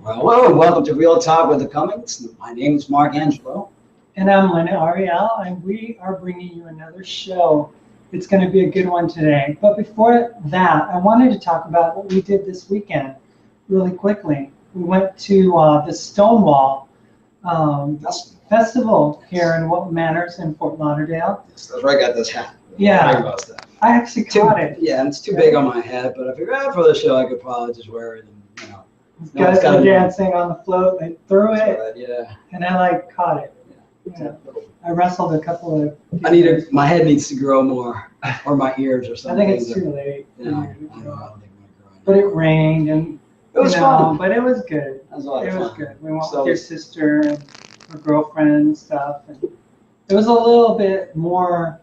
Well, hello and welcome to Real Talk with the Cummings. My name is Mark Angelo. And I'm Lena Ariel, and we are bringing you another show. It's going to be a good one today. But before that, I wanted to talk about what we did this weekend really quickly. We went to the Stonewall Festival here in What Manors in Fort Lauderdale. Yes, that's where I got this hat. Yeah, I actually caught it. Yeah, it's too big on my head, but if you're out for the show, I could probably just wear it. And, you know, Guys were dancing on the float. They threw it, yeah. and I caught it. Yeah. I wrestled a couple of. My head needs to grow more, or my ears or something. I think it's too late. Yeah, I don't think I'm growing. But it rained and it was fun. But it was good. It was a lot of fun. It was good. We went with your sister and her girlfriend and stuff. And it was a little bit more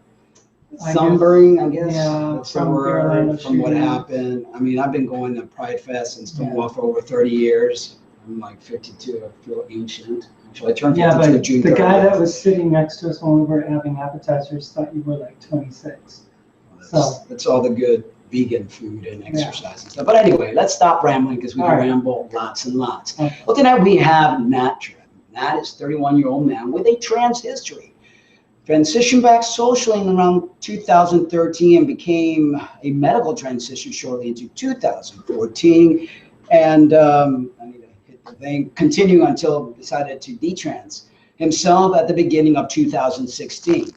sombering, I guess. Yeah, from what happened. I mean, I've been going to Pride Fest and Stonewall for over 30 years. I'm like 52. I feel ancient. Actually, I turned 52 June 30th. The guy that was sitting next to us when we were having appetizers thought you were like 26. That's all the good vegan food and exercise and stuff. But anyway, let's stop rambling because we can ramble lots and lots. Okay. Well, tonight we have Nat Trimm. Nat is a 31-year-old man with a trans history. Transitioned back socially in around 2013 and became a medical transition shortly into 2014. And I need to hit the thing. Continuing until decided to detrans himself at the beginning of 2016.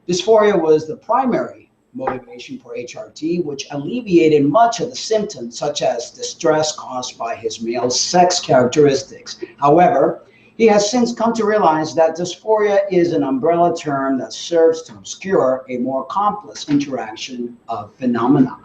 Dysphoria was the primary motivation for HRT, which alleviated much of the symptoms, such as distress caused by his male sex characteristics. However, he has since come to realize that dysphoria is an umbrella term that serves to obscure a more complex interaction of phenomena.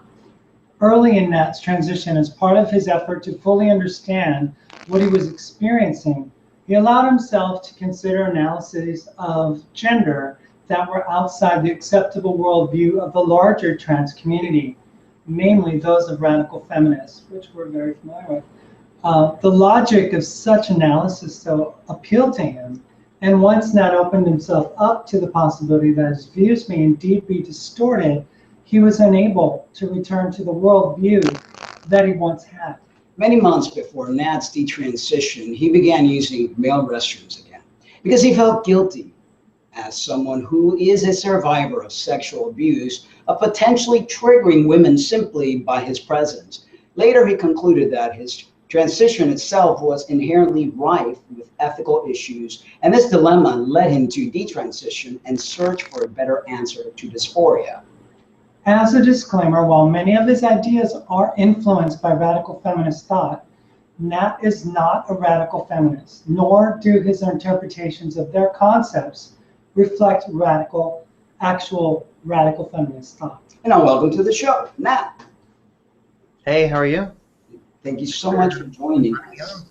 Early in Nat's transition, as part of his effort to fully understand what he was experiencing, he allowed himself to consider analyses of gender that were outside the acceptable worldview of the larger trans community, namely those of radical feminists, which we're very familiar with. The logic of such analysis, though, appealed to him, and once Nat opened himself up to the possibility that his views may indeed be distorted, he was unable to return to the worldview that he once had. Many months before Nat's detransition, he began using male restrooms again because he felt guilty as someone who is a survivor of sexual abuse of potentially triggering women simply by his presence. Later, he concluded that his transition itself was inherently rife with ethical issues, and this dilemma led him to detransition and search for a better answer to dysphoria. As a disclaimer, while many of his ideas are influenced by radical feminist thought, Nat is not a radical feminist, nor do his interpretations of their concepts reflect actual radical feminist thought. And welcome to the show, Nat. Hey, how are you? Thank you so much for joining us.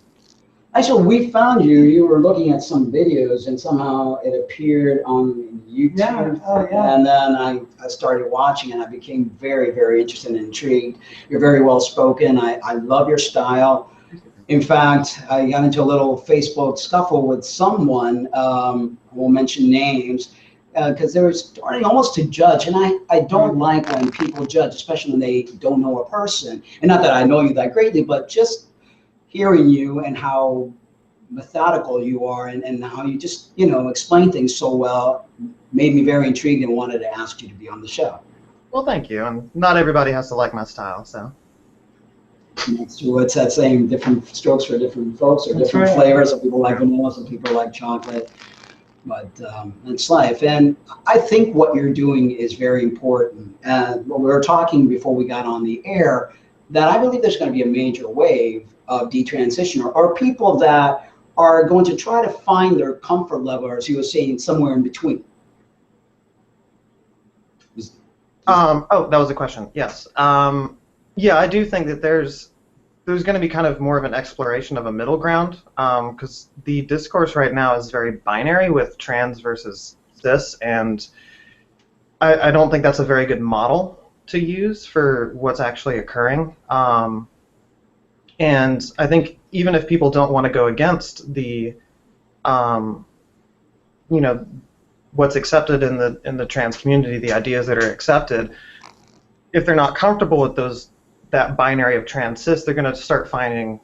Actually, we found you. You were looking at some videos, and somehow it appeared on YouTube. Yeah. Oh, yeah. And then I started watching, and I became very, very interested and intrigued. You're very well spoken. I love your style. In fact, I got into a little Facebook scuffle with someone. I won't mention names, because they were starting almost to judge, and I don't like when people judge, especially when they don't know a person. And not that I know you that greatly, but just hearing you and how methodical you are and how you just, explain things so well made me very intrigued and wanted to ask you to be on the show. Well, thank you. And not everybody has to like my style, so. What's that saying? Different strokes for different folks, or different flavors. Some people like vanilla, some people like chocolate. But it's life. And I think what you're doing is very important. And we were talking before we got on the air that I believe there's going to be a major wave of detransition, or people that are going to try to find their comfort level, as you were saying, somewhere in between. Oh, that was a question. Yes. Yeah, I do think that there's going to be kind of more of an exploration of a middle ground, because the discourse right now is very binary with trans versus cis, and I don't think that's a very good model to use for what's actually occurring. And I think even if people don't want to go against the, what's accepted in the trans community, the ideas that are accepted, if they're not comfortable with that binary of trans cis, they're going to start finding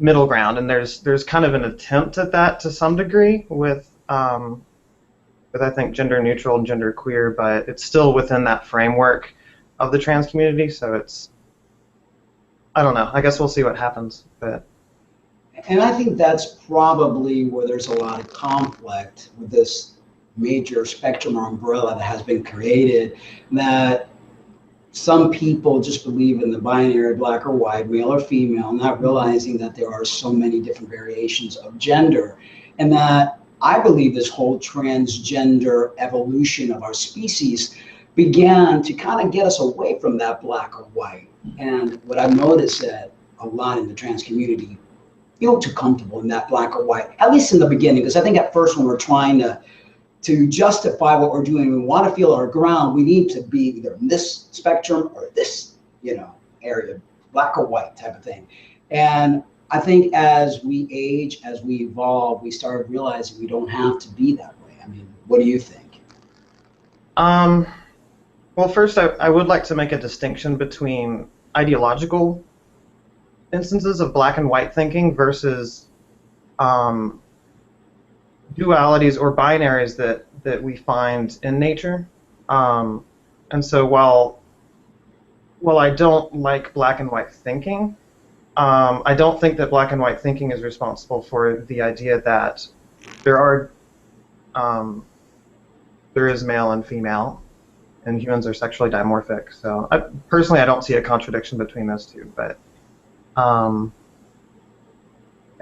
middle ground, and there's kind of an attempt at that to some degree with I think gender neutral and gender queer, but it's still within that framework of the trans community. So it's, I don't know. I guess we'll see what happens. But and I think that's probably where there's a lot of conflict with this major spectrum or umbrella that has been created, that some people just believe in the binary, black or white, male or female, not realizing that there are so many different variations of gender. And that I believe this whole transgender evolution of our species began to kind of get us away from that black or white. And what I've noticed that a lot in the trans community feel too comfortable in that black or white, at least in the beginning, because I think at first when we're trying to justify what we're doing, we want to feel our ground, we need to be either in this spectrum or this, area, black or white type of thing. And I think as we age, as we evolve, we start realizing we don't have to be that way. I mean, what do you think? Well, first, I would like to make a distinction between ideological instances of black and white thinking versus dualities or binaries that we find in nature. And so while I don't like black and white thinking, I don't think that black and white thinking is responsible for the idea that there is male and female, and humans are sexually dimorphic. So personally, I don't see a contradiction between those two. But I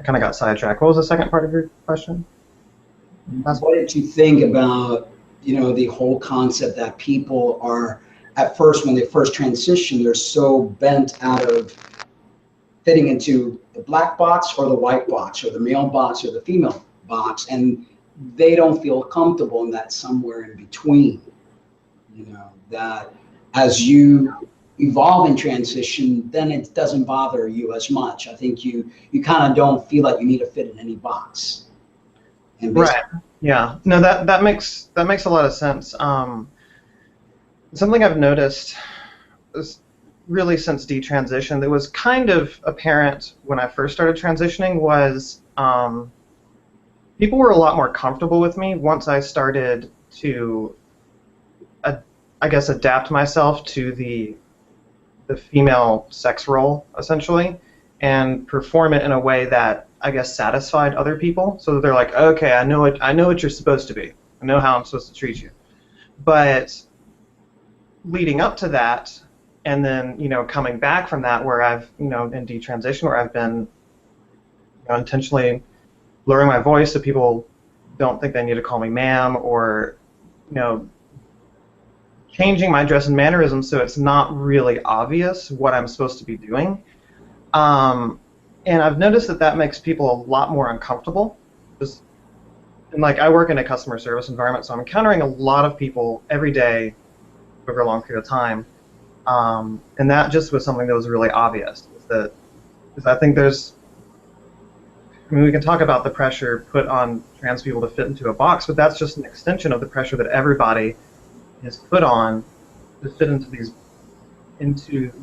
kind of got sidetracked. What was the second part of your question? What did you think about, the whole concept that people are, at first, when they first transition, they're so bent out of fitting into the black box or the white box or the male box or the female box, and they don't feel comfortable in that somewhere in between. That as you evolve and transition, then it doesn't bother you as much. I think you kind of don't feel like you need to fit in any box. And right. Yeah. No, that makes a lot of sense. Something I've noticed is really since detransition that was kind of apparent when I first started transitioning was people were a lot more comfortable with me once I started to, I guess, adapt myself to the female sex role, essentially, and perform it in a way that, I guess, satisfied other people. So that they're like, okay, I know what you're supposed to be. I know how I'm supposed to treat you. But leading up to that, and then, coming back from that, where I've, in detransition, where I've been, intentionally lowering my voice so people don't think they need to call me ma'am, or, changing my dress and mannerisms so it's not really obvious what I'm supposed to be doing. And I've noticed that makes people a lot more uncomfortable. And I work in a customer service environment, so I'm encountering a lot of people every day over a long period of time. And that just was something that was really obvious. Because I think we can talk about the pressure put on trans people to fit into a box, but that's just an extension of the pressure that everybody is put on to fit into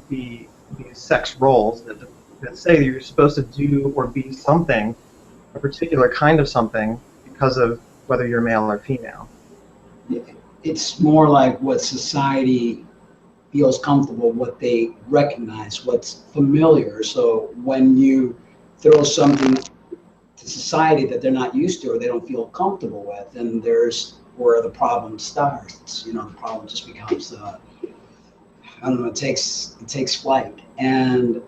these sex roles that say that you're supposed to do or be something, a particular kind of something, because of whether you're male or female. It's more like what society feels comfortable, what they recognize, what's familiar. So when you throw something to society that they're not used to or they don't feel comfortable with, then there's where the problem starts. The problem just becomes, it takes flight. And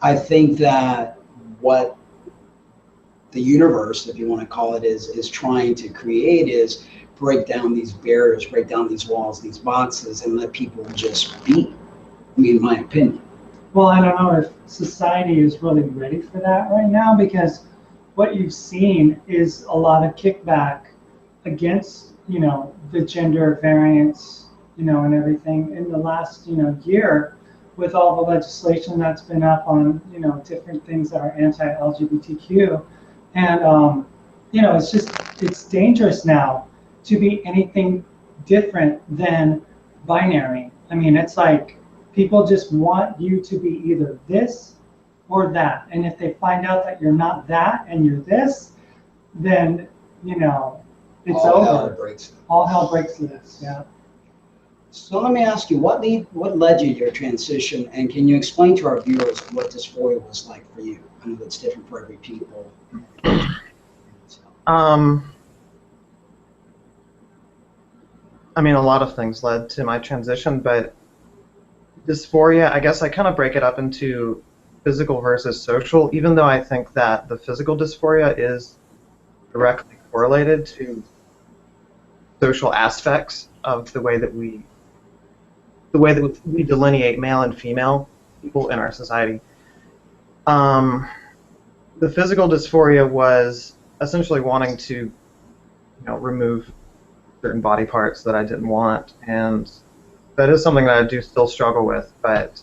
I think that what the universe, if you want to call it, is trying to create is break down these barriers, break down these walls, these boxes, and let people just be. In my opinion. Well, I don't know if society is really ready for that right now, because what you've seen is a lot of kickback against, the gender variance, and everything in the last, year, with all the legislation that's been up on, different things that are anti-LGBTQ. And, it's dangerous now to be anything different than binary. It's like people just want you to be either this or that. And if they find out that you're not that and you're this, then, you know, it's All over. hell breaks loose. All hell breaks loose, yeah. So let me ask you, what led you to your transition, and can you explain to our viewers what dysphoria was like for you? I know that's different for every people. I mean, a lot of things led to my transition, but dysphoria, I guess I kind of break it up into physical versus social, even though I think that the physical dysphoria is directly correlated to social aspects of the way that we delineate male and female people in our society. The physical dysphoria was essentially wanting to, you know, remove certain body parts that I didn't want, and that is something that I do still struggle with, but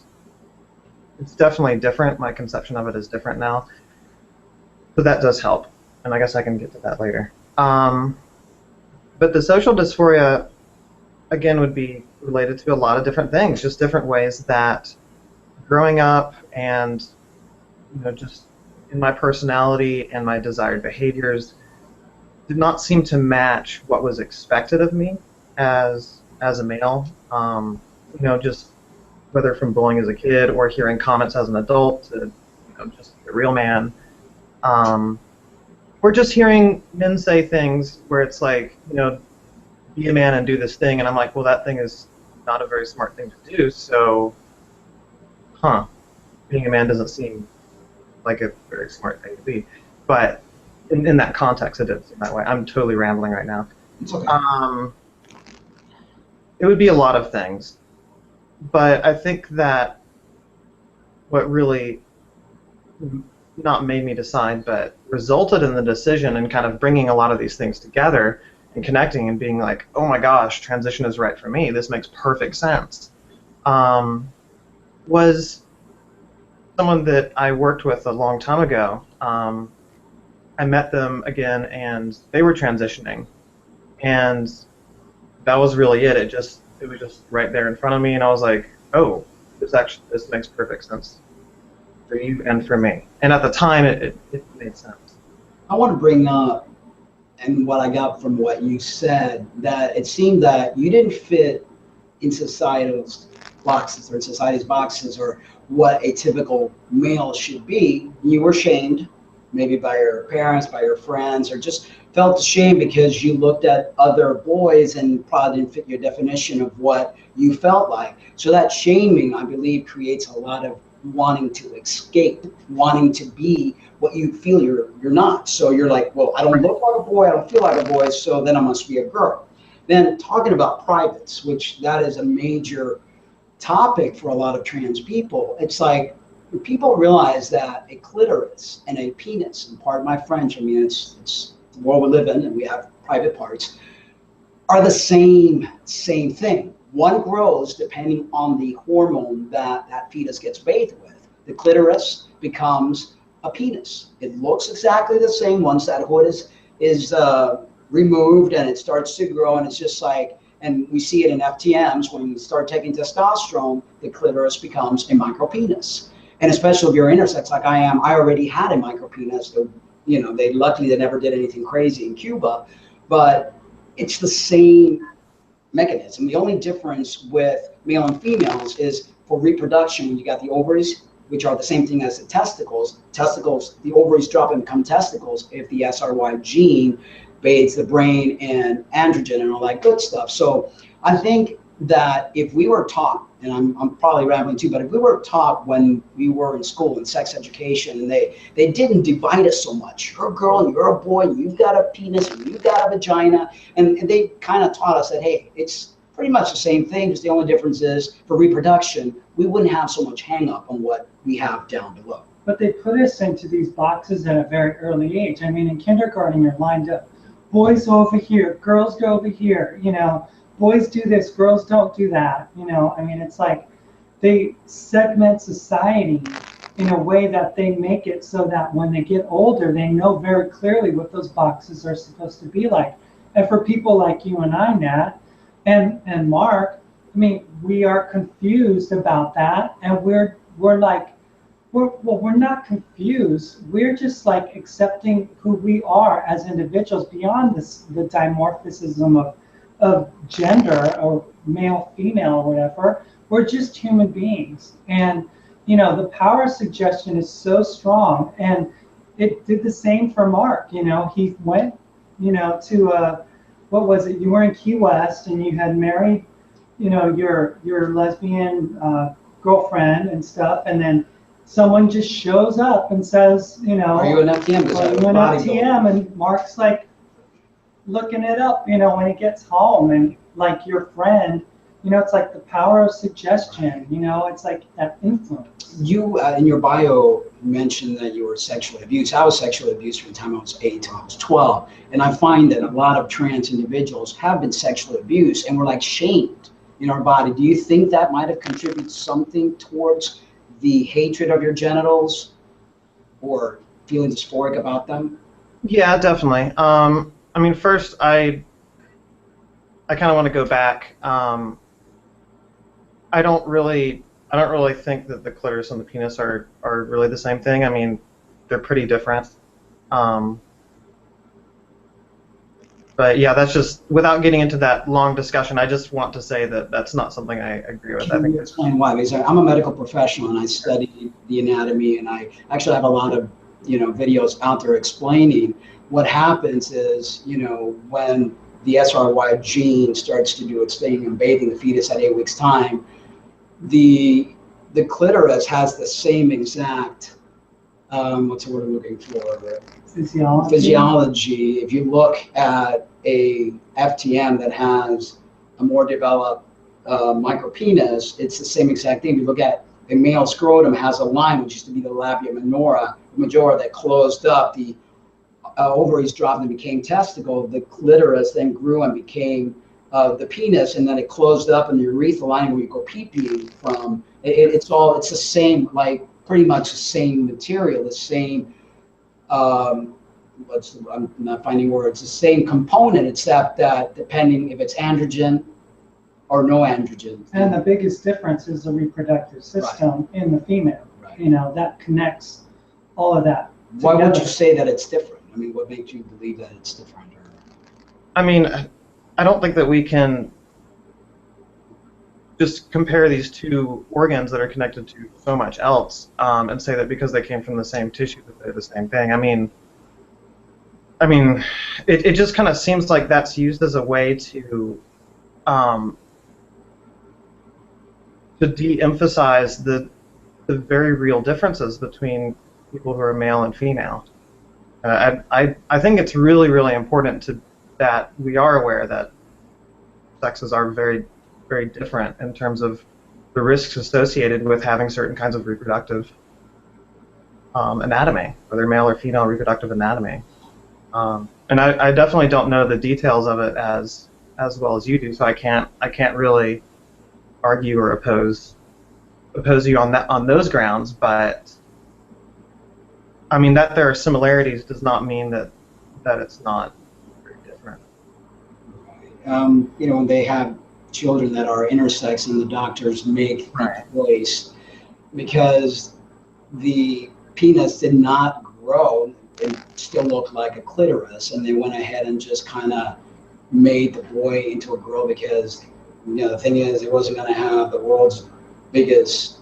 it's definitely different. My conception of it is different now, but that does help, and I guess I can get to that later. But the social dysphoria, again, would be related to a lot of different things, just different ways that growing up and, you know, just in my personality and my desired behaviors did not seem to match what was expected of me as a male. You know, just whether from bullying as a kid or hearing comments as an adult to, you know, just be a real man. Or just hearing men say things where it's like, you know, be a man and do this thing, and I'm like, well, that thing is not a very smart thing to do, so, being a man doesn't seem like a very smart thing to be. But in that context, it did seem that way. I'm totally rambling right now. It's okay. It would be a lot of things, but I think that what really not made me decide, but resulted in the decision and kind of bringing a lot of these things together and connecting and being like, oh my gosh, transition is right for me, this makes perfect sense, was someone that I worked with a long time ago. I met them again, and they were transitioning, and that was really it. It was just right there in front of me, and I was like, oh, this makes perfect sense for you and for me. And at the time, it made sense. I want to bring up, and what I got from what you said, that it seemed that you didn't fit in society's boxes or what a typical male should be. You were shamed, maybe by your parents, by your friends, or just felt ashamed because you looked at other boys and probably didn't fit your definition of what you felt like. So that shaming, I believe, creates a lot of wanting to escape, wanting to be what you feel you're not. So you're like, well, I don't look like a boy, I don't feel like a boy, so then I must be a girl. Then talking about privates, which that is a major topic for a lot of trans people, it's like people realize that a clitoris and a penis, and pardon my French, I mean, it's the world we live in and we have private parts, are the same thing. One grows depending on the hormone that fetus gets bathed with. The clitoris becomes a penis. It looks exactly the same once that hood is removed and it starts to grow, and it's just like, and we see it in FTMs, when we start taking testosterone, the clitoris becomes a micropenis. And especially if you're intersex like I am, I already had a micropenis. So, you know, they never did anything crazy in Cuba, but it's the same mechanism. The only difference with male and females is for reproduction, when you got the ovaries, which are the same thing as the testicles. The ovaries drop and become testicles if the SRY gene bathes the brain and androgen and all that good stuff. So I think that if we were taught, and I'm probably rambling too, but if we were taught when we were in school in sex education, and they didn't divide us so much, you're a girl and you're a boy, and you've got a penis and you've got a vagina, and they kind of taught us that, hey, it's pretty much the same thing, just the only difference is for reproduction, we wouldn't have so much hang up on what we have down below. But they put us into these boxes at a very early age. I mean, in kindergarten, you're lined up. Boys over here, girls go over here, you know, boys do this, girls don't do that, you know. I mean, it's like they segment society in a way that they make it so that when they get older, they know very clearly what those boxes are supposed to be like. And for people like you and I, Nat, and Mark, I mean, we are confused about that, and we're we're not confused. We're just like accepting who we are as individuals beyond the dimorphism of gender or male, female, or whatever. We're just human beings. And, you know, the power of suggestion is so strong. And it did the same for Mark. You know, he went, you know, to what was it? You were in Key West and you had married, you know, your lesbian girlfriend and stuff. And then someone just shows up and says, you know, are you an FTM? are you an FTM? And Mark's like looking it up, you know, when he gets home, and like your friend, you know, it's like the power of suggestion, you know, it's like that influence. You, in your bio, mentioned that you were sexually abused. I was sexually abused from the time I was 8 till I was 12. And I find that a lot of trans individuals have been sexually abused and were like shamed in our body. Do you think that might have contributed something towards the hatred of your genitals or feeling dysphoric about them? Yeah, definitely. I mean, first, I kind of want to go back. I don't really think that the clitoris and the penis are really the same thing. I mean, they're pretty different. But yeah, that's just, without getting into that long discussion, I just want to say that that's not something I agree with. Can you explain why? Because I'm a medical professional and I study the anatomy, and I actually have a lot of, you know, videos out there explaining what happens is, you know, when the SRY gene starts to do its thing and bathing the fetus at 8 weeks time, the clitoris has the same exact, what's the word I'm looking for? Physiology. If you look at a FTM that has a more developed micropenis, it's the same exact thing. If you look at a male scrotum, has a line which used to be the labia majora that closed up. The ovaries dropped and became testicle. The clitoris then grew and became the penis, and then it closed up in the urethral lining where you go pee-peeing from. It's the same, like pretty much the same material, the same. I'm not finding words. The same component, except that depending if it's androgen or no androgen. And the biggest difference is the reproductive system in the female. Right. You know, that connects all of that together. Why would you say that it's different? I mean, what makes you believe that it's different? I mean, I don't think that we can just compare these two organs that are connected to so much else and say that because they came from the same tissue that they're the same thing. I mean, it just kind of seems like that's used as a way to de-emphasize the very real differences between people who are male and female. I think it's really, really important that we are aware that sexes are very, very different in terms of the risks associated with having certain kinds of reproductive anatomy, whether male or female reproductive anatomy. And I definitely don't know the details of it as well as you do, so I can't really argue or oppose you on those grounds. But I mean, that there are similarities does not mean that it's not very different. You know, when they have children that are intersex and the doctors make the choice because the penis did not grow and still looked like a clitoris, and they went ahead and just kind of made the boy into a girl because, you know, the thing is, it wasn't going to have the world's biggest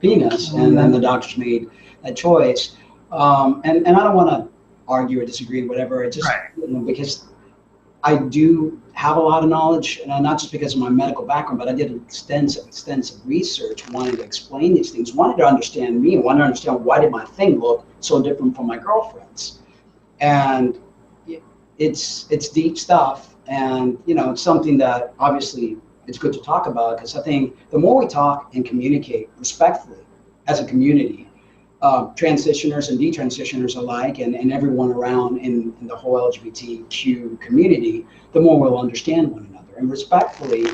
penis, and then the doctors made that choice. And I don't want to argue or disagree, whatever. It just, you know, because I do have a lot of knowledge, and not just because of my medical background, but I did extensive research, wanted to explain these things, wanted to understand me, wanted to understand why did my thing look so different from my girlfriend's. And it's deep stuff, and you know, it's something that obviously it's good to talk about, because I think the more we talk and communicate respectfully as a community, transitioners and detransitioners alike, and everyone around in the whole LGBTQ community, the more we'll understand one another. And respectfully,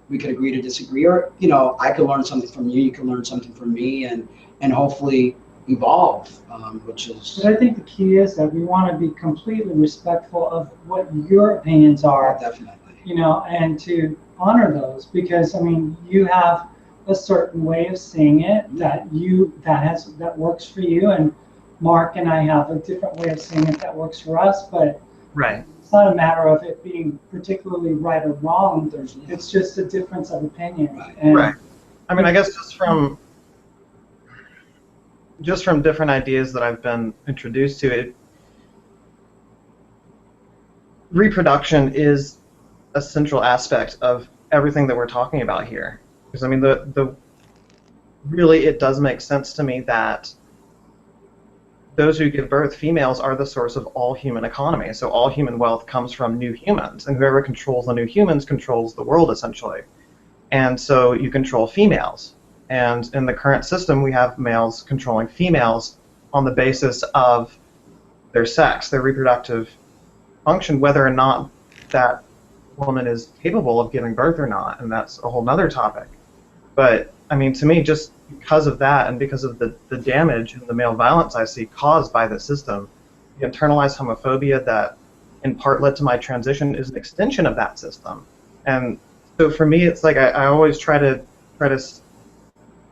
we could agree to disagree, or, you know, I could learn something from you, you can learn something from me, and hopefully evolve, which is... But I think the key is that we want to be completely respectful of what your opinions are. Definitely. You know, and to honor those, because, I mean, you have a certain way of seeing it that works for you, and Mark and I have a different way of seeing it that works for us, but Right. it's not a matter of it being particularly right or wrong. It's just a difference of opinion. Right. And Right. I mean, I guess just from different ideas that I've been introduced to, reproduction is a central aspect of everything that we're talking about here. Because I mean, really, it does make sense to me that those who give birth, females, are the source of all human economy. So all human wealth comes from new humans, and whoever controls the new humans controls the world, essentially. And so you control females. And in the current system, we have males controlling females on the basis of their sex, their reproductive function, whether or not that woman is capable of giving birth or not, and that's a whole nother topic. But, I mean, to me, just because of that and because of the damage and the male violence I see caused by the system, the internalized homophobia that in part led to my transition is an extension of that system. And so for me, it's like I always try to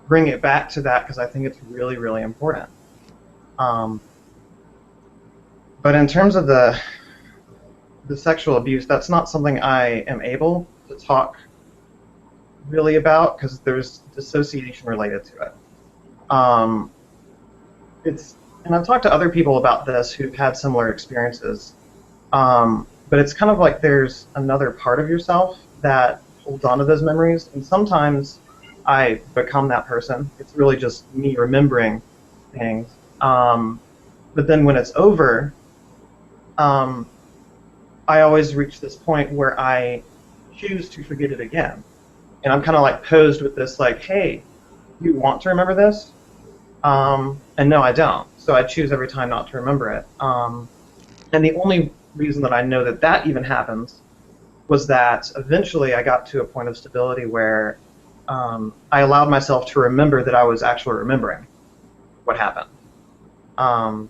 bring it back to that because I think it's really, really important. But in terms of the sexual abuse, that's not something I am able to talk really about because there's dissociation related to it. And I've talked to other people about this who've had similar experiences, but it's kind of like there's another part of yourself that holds on to those memories, and sometimes I become that person. It's really just me remembering things. But then when it's over, I always reach this point where I choose to forget it again. And I'm kind of like posed with this, like, hey, you want to remember this? And no, I don't. So I choose every time not to remember it. And the only reason that I know that that even happens was that eventually I got to a point of stability where I allowed myself to remember that I was actually remembering what happened. And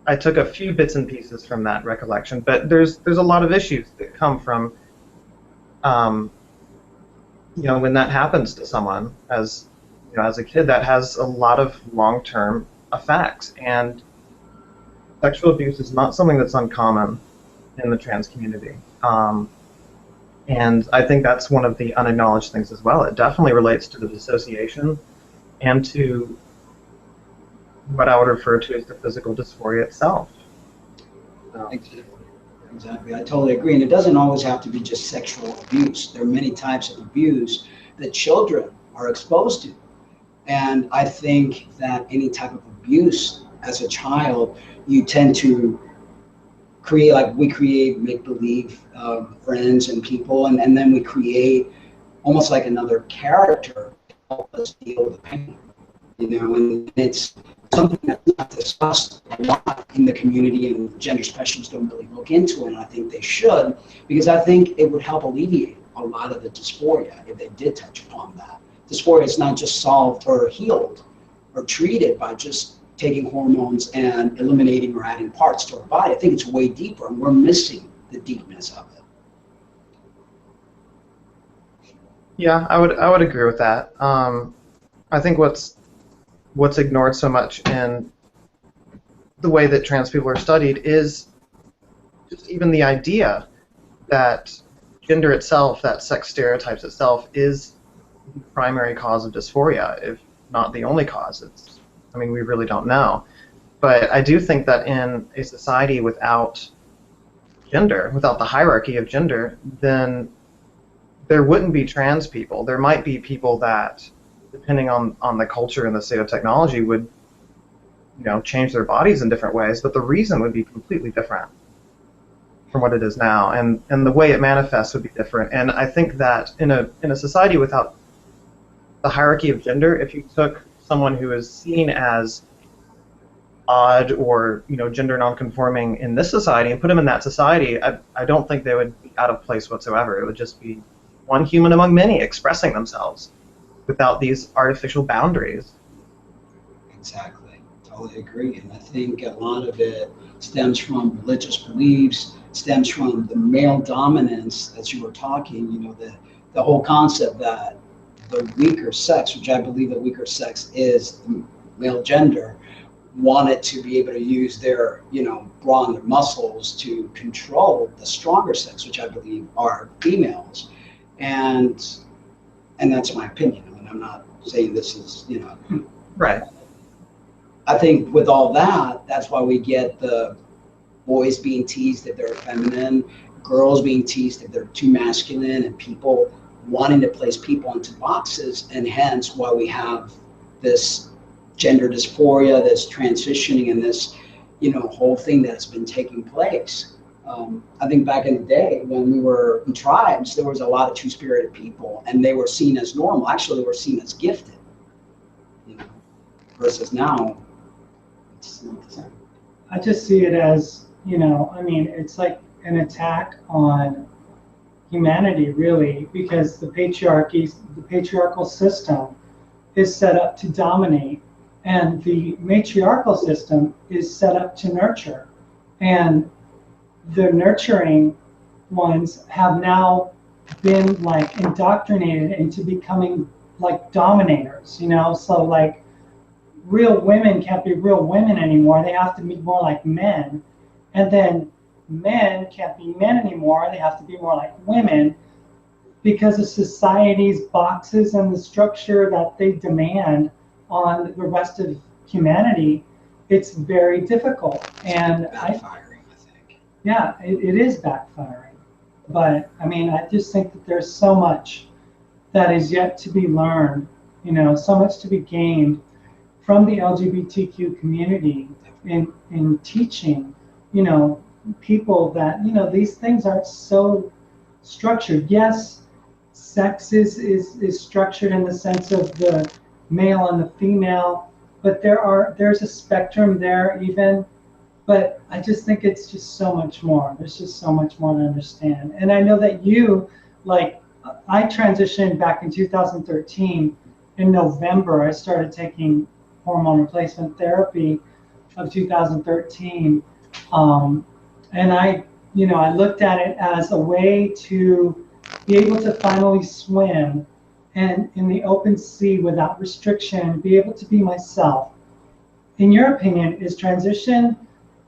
I took a few bits and pieces from that recollection, but there's a lot of issues that come from when that happens to someone as a kid, that has a lot of long-term effects. And sexual abuse is not something that's uncommon in the trans community. And I think that's one of the unacknowledged things as well. It definitely relates to the dissociation and to what I would refer to as the physical dysphoria itself. Exactly. I totally agree. And it doesn't always have to be just sexual abuse. There are many types of abuse that children are exposed to. And I think that any type of abuse as a child, you tend to create, like we create make-believe friends and people, and then we create almost like another character to help us deal with the pain. And it's something that's not discussed a lot in the community, and gender specialists don't really look into it, and I think they should, because I think it would help alleviate a lot of the dysphoria if they did touch upon that. Dysphoria is not just solved or healed or treated by just taking hormones and eliminating or adding parts to our body. I think it's way deeper, and we're missing the deepness of it. Yeah, I would agree with that. I think what's ignored so much in the way that trans people are studied is just even the idea that gender itself, that sex stereotypes itself, is the primary cause of dysphoria, if not the only cause. We really don't know. But I do think that in a society without gender, without the hierarchy of gender, then there wouldn't be trans people. There might be people that, depending on the culture and the state of technology, would change their bodies in different ways, but the reason would be completely different from what it is now, and the way it manifests would be different. And I think that in a society without the hierarchy of gender, if you took someone who is seen as odd or gender non-conforming in this society and put them in that society, I don't think they would be out of place whatsoever. It would just be one human among many expressing themselves without these artificial boundaries. Exactly. Totally agree. And I think a lot of it stems from religious beliefs, stems from the male dominance, as you were talking, the whole concept that the weaker sex, which I believe the weaker sex is the male gender, wanted to be able to use their, brawn, their muscles to control the stronger sex, which I believe are females. And that's my opinion. I mean, I'm not saying this is, Right. I think with all that, that's why we get the boys being teased that they're feminine, girls being teased that they're too masculine, and people wanting to place people into boxes, and hence why we have this gender dysphoria, this transitioning, and this, whole thing that's been taking place. I think back in the day when we were in tribes, there was a lot of two-spirited people, and they were seen as normal. Actually, they were seen as gifted, versus now, it's not the same. I just see it as, it's like an attack on humanity, really, because the patriarchal system is set up to dominate, and the matriarchal system is set up to nurture. And the nurturing ones have now been like indoctrinated into becoming like dominators, so like real women can't be real women anymore. They have to be more like men. And then men can't be men anymore. They have to be more like women because of society's boxes and the structure that they demand on the rest of humanity. It's very difficult. And Backfiring, I think. Yeah, it is backfiring. But I mean, I just think that there's so much that is yet to be learned, so much to be gained from the LGBTQ community in teaching, people that, these things aren't so structured. Yes, sex is structured in the sense of the male and the female, but there's a spectrum there even. But I just think it's just so much more. There's just so much more to understand. And I know that I transitioned back in 2013. In November, I started taking hormone replacement therapy of 2013. And I looked at it as a way to be able to finally swim and in the open sea without restriction, be able to be myself. In your opinion, is transition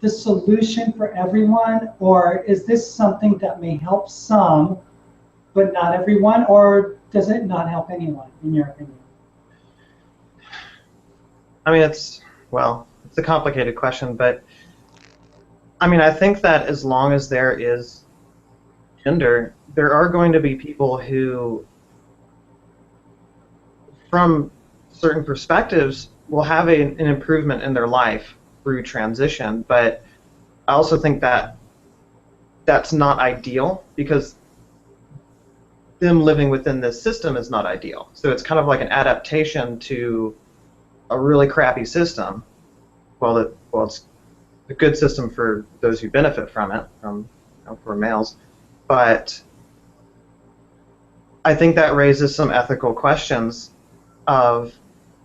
the solution for everyone, or is this something that may help some, but not everyone, or does it not help anyone, in your opinion? I mean, it's a complicated question, but I mean, I think that as long as there is gender, there are going to be people who, from certain perspectives, will have an improvement in their life through transition, but I also think that that's not ideal because them living within this system is not ideal. So it's kind of like an adaptation to a really crappy system. Well, it's a good system for those who benefit from it, for males, but I think that raises some ethical questions of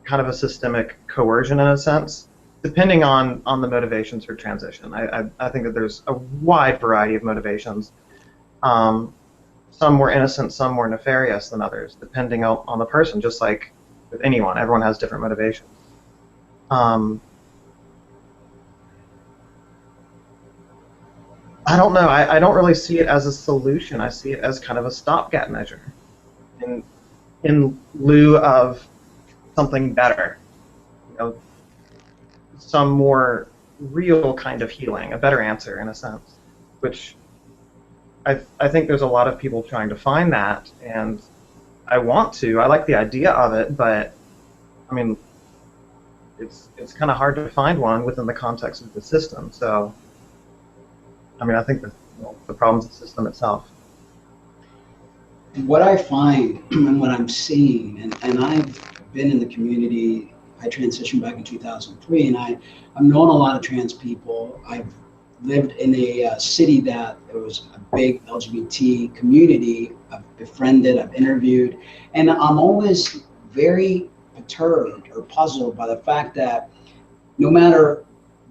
kind of a systemic coercion in a sense, depending on the motivations for transition. I think that there's a wide variety of motivations, some more innocent, some more nefarious than others, depending on the person, just like with anyone. Everyone has different motivations. I don't know. I don't really see it as a solution. I see it as kind of a stopgap measure in lieu of something better. Some more real kind of healing, a better answer in a sense, which I think there's a lot of people trying to find that, and I like the idea of it, but I mean, it's kind of hard to find one within the context of the system. So, I mean, I think the problem's the system itself. What I find and what I'm seeing, and I've been in the community, I transitioned back in 2003, and I've known a lot of trans people. I've lived in a city that there was a big LGBT community. I've befriended, I've interviewed, and I'm always very perturbed or puzzled by the fact that no matter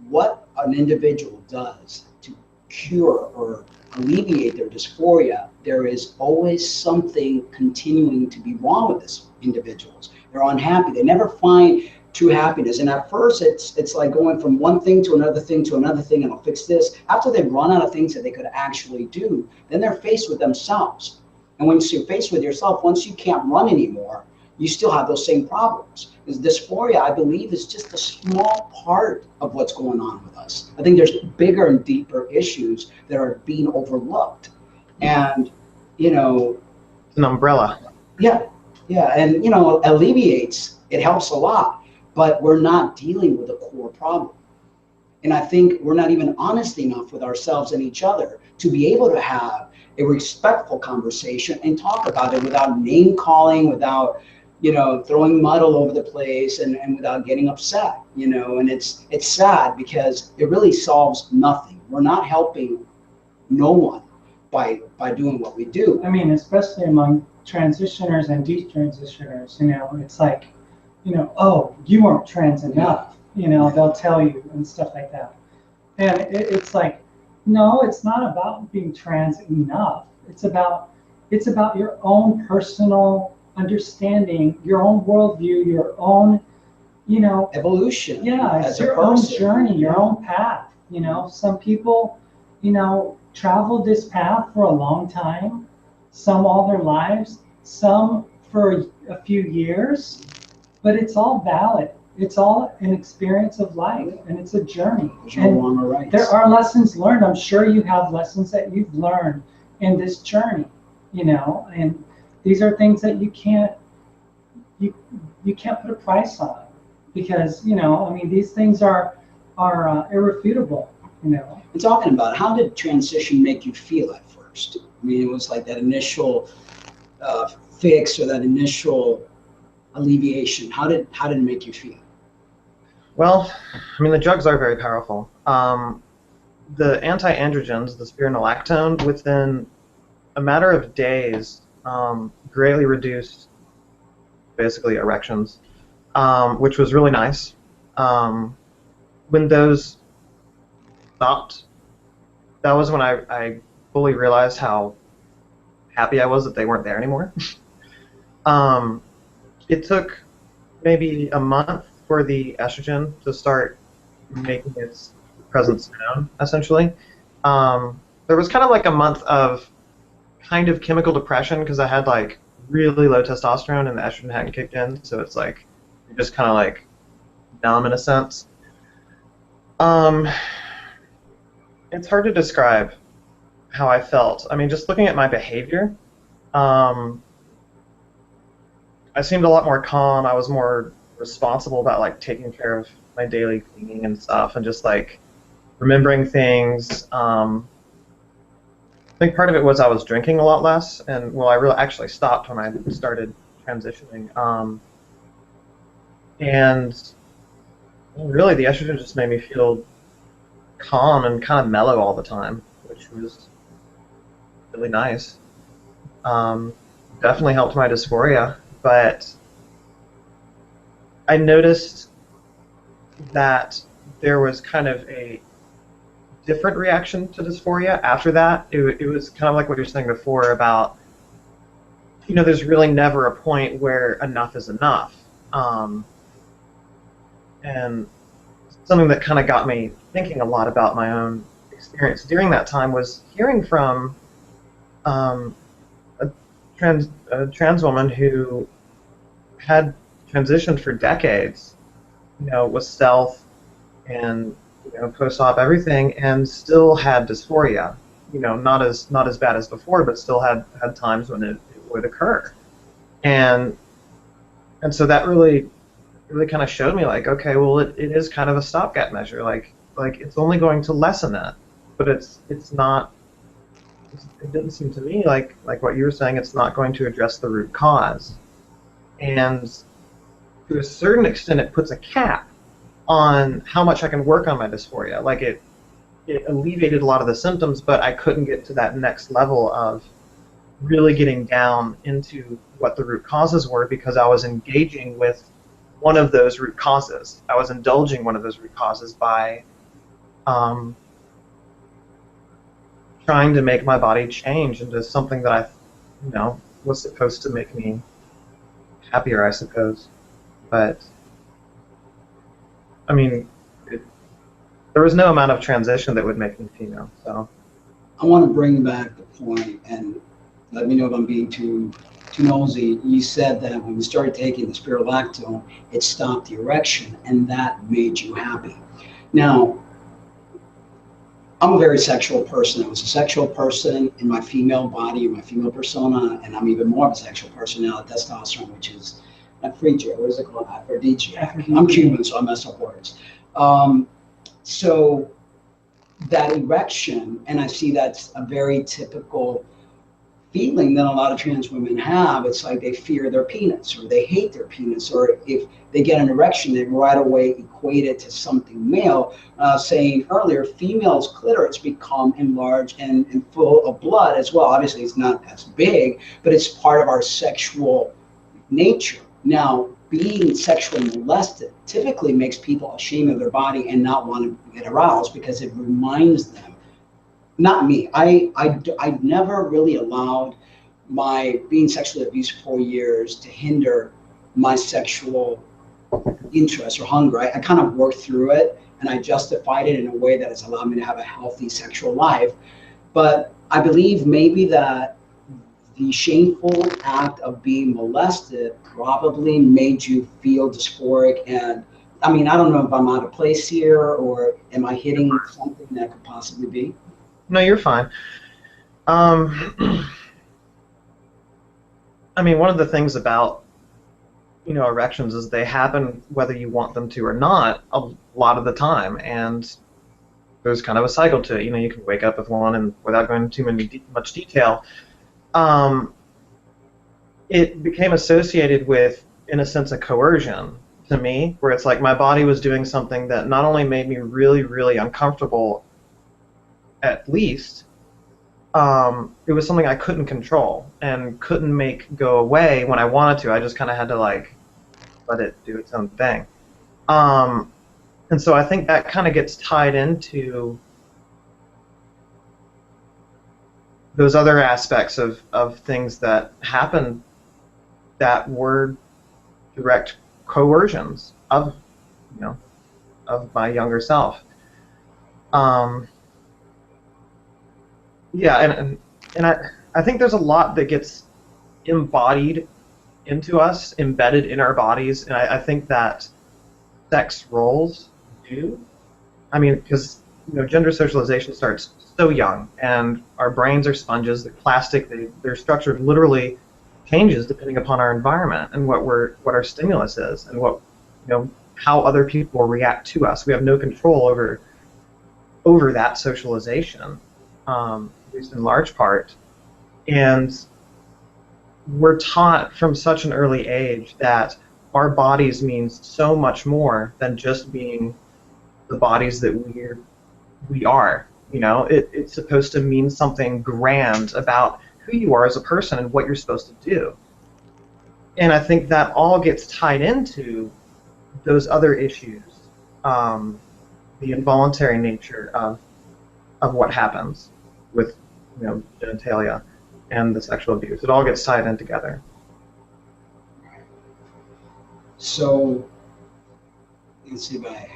what an individual does to cure or alleviate their dysphoria, there is always something continuing to be wrong with these individuals. They're unhappy. They never find true happiness. And at first, it's like going from one thing to another thing to another thing, and I'll fix this. After they've run out of things that they could actually do, then they're faced with themselves. And when you're faced with yourself, once you can't run anymore, you still have those same problems. Because dysphoria, I believe, is just a small part of what's going on with us. I think there's bigger and deeper issues that are being overlooked. And, you know, It's an umbrella. yeah, yeah, and, you know, alleviates, it helps a lot, but we're not dealing with a core problem. And I think we're not even honest enough with ourselves and each other to be able to have a respectful conversation and talk about it without name calling, without, you know, throwing mud all over the place, and without getting upset, you know. And it's sad because it really solves nothing. We're not helping no one by doing what we do. I mean, especially among transitioners and detransitioners, you know, it's like, you know, oh, you weren't trans enough, you know, they'll tell you and stuff like that. And it's like, no, it's not about being trans enough. It's about your own personal understanding, your own worldview, your own, you know, Evolution. yeah, it's your own journey, your own path. You know, some people, you know, traveled this path for a long time, some all their lives, some for a few years, but it's all valid. It's all an experience of life, and it's a journey. There's no wrong or right. There are lessons learned. I'm sure you have lessons that you've learned in this journey, you know, and these are things that you can't put a price on, because, you know, I mean, these things are irrefutable, you know. And talking about, how did transition make you feel at first? I mean, it was like that initial fix, or that initial alleviation. How did it make you feel? Well, I mean, the drugs are very powerful. The anti-androgens, the spironolactone, within a matter of days, greatly reduced, basically, erections, which was really nice. When those stopped, that was when I fully realized how happy I was that they weren't there anymore. It took maybe a month for the estrogen to start making its presence known, essentially. There was kind of like a month of kind of chemical depression, because I had like really low testosterone and the estrogen hadn't kicked in, so it's like you're just kind of like numb in a sense. It's hard to describe how I felt. I mean, just looking at my behavior, I seemed a lot more calm. I was more responsible about like taking care of my daily cleaning and stuff, and just like remembering things. I think part of it was I was drinking a lot less, and well, I really actually stopped when I started transitioning. And really, the estrogen just made me feel calm and kind of mellow all the time, which was really nice. Definitely helped my dysphoria, but I noticed that there was kind of a different reaction to dysphoria after that. It was kind of like what you were saying before about, you know, there's really never a point where enough is enough. And something that kind of got me thinking a lot about my own experience during that time was hearing from a trans woman who had transitioned for decades, you know, was self and, you know, post-op everything, and still had dysphoria. You know, not as bad as before, but still had times when it would occur. And so that really kind of showed me, like, okay, well, it is kind of a stopgap measure. Like it's only going to lessen that, but it's not. It didn't seem to me like what you were saying. It's not going to address the root cause, and to a certain extent, it puts a cap on how much I can work on my dysphoria. Like it alleviated a lot of the symptoms, but I couldn't get to that next level of really getting down into what the root causes were, because I was engaging with one of those root causes. I was indulging one of those root causes by trying to make my body change into something that I, was supposed to make me happier, I suppose. But I mean, there was no amount of transition that would make me female. So I want to bring back the point, and let me know if I'm being too nosy. You said that when you started taking the spironolactone, it stopped the erection, and that made you happy. Now, I'm a very sexual person. I was a sexual person in my female body, in my female persona, and I'm even more of a sexual person now. Testosterone, which is aphrodisiac. What is it called? Aphrodisiac. I'm Cuban, so I mess up words. So that erection, and I see that's a very typical feeling that a lot of trans women have. It's like they fear their penis, or they hate their penis, or if they get an erection, they right away equate it to something male. Saying earlier, females' clitoris become enlarged and full of blood as well. Obviously, it's not as big, but it's part of our sexual nature. Now, being sexually molested typically makes people ashamed of their body and not want to get aroused because it reminds them. Not me. I never really allowed my being sexually abused for 4 years to hinder my sexual interest or hunger. I kind of worked through it, and I justified it in a way that has allowed me to have a healthy sexual life. But I believe maybe that the shameful act of being molested probably made you feel dysphoric. And I mean, I don't know if I'm out of place here, or am I hitting something that could possibly be? no, you're fine. I mean, one of the things about erections is they happen whether you want them to or not a lot of the time, and there's kind of a cycle to it. You can wake up with one, and without going into much detail, it became associated with, in a sense, a coercion to me, where it's like my body was doing something that not only made me really, really uncomfortable, at least, it was something I couldn't control and couldn't make go away when I wanted to. I just kind of had to let it do its own thing. And so I think that kind of gets tied into those other aspects of things that happen that were direct coercions of my younger self. Yeah, and I think there's a lot that gets embodied into us, embedded in our bodies, and I think that sex roles do. I mean, because gender socialization starts so young, and our brains are sponges. They're plastic. They're structured literally changes depending upon our environment and what our stimulus is, and what how other people react to us. We have no control over that socialization, at least in large part, and we're taught from such an early age that our bodies means so much more than just being the bodies that we are. It's supposed to mean something grand about who you are as a person and what you're supposed to do. And I think that all gets tied into those other issues, the involuntary nature of what happens with genitalia and the sexual abuse. It all gets tied in together. So let's see what I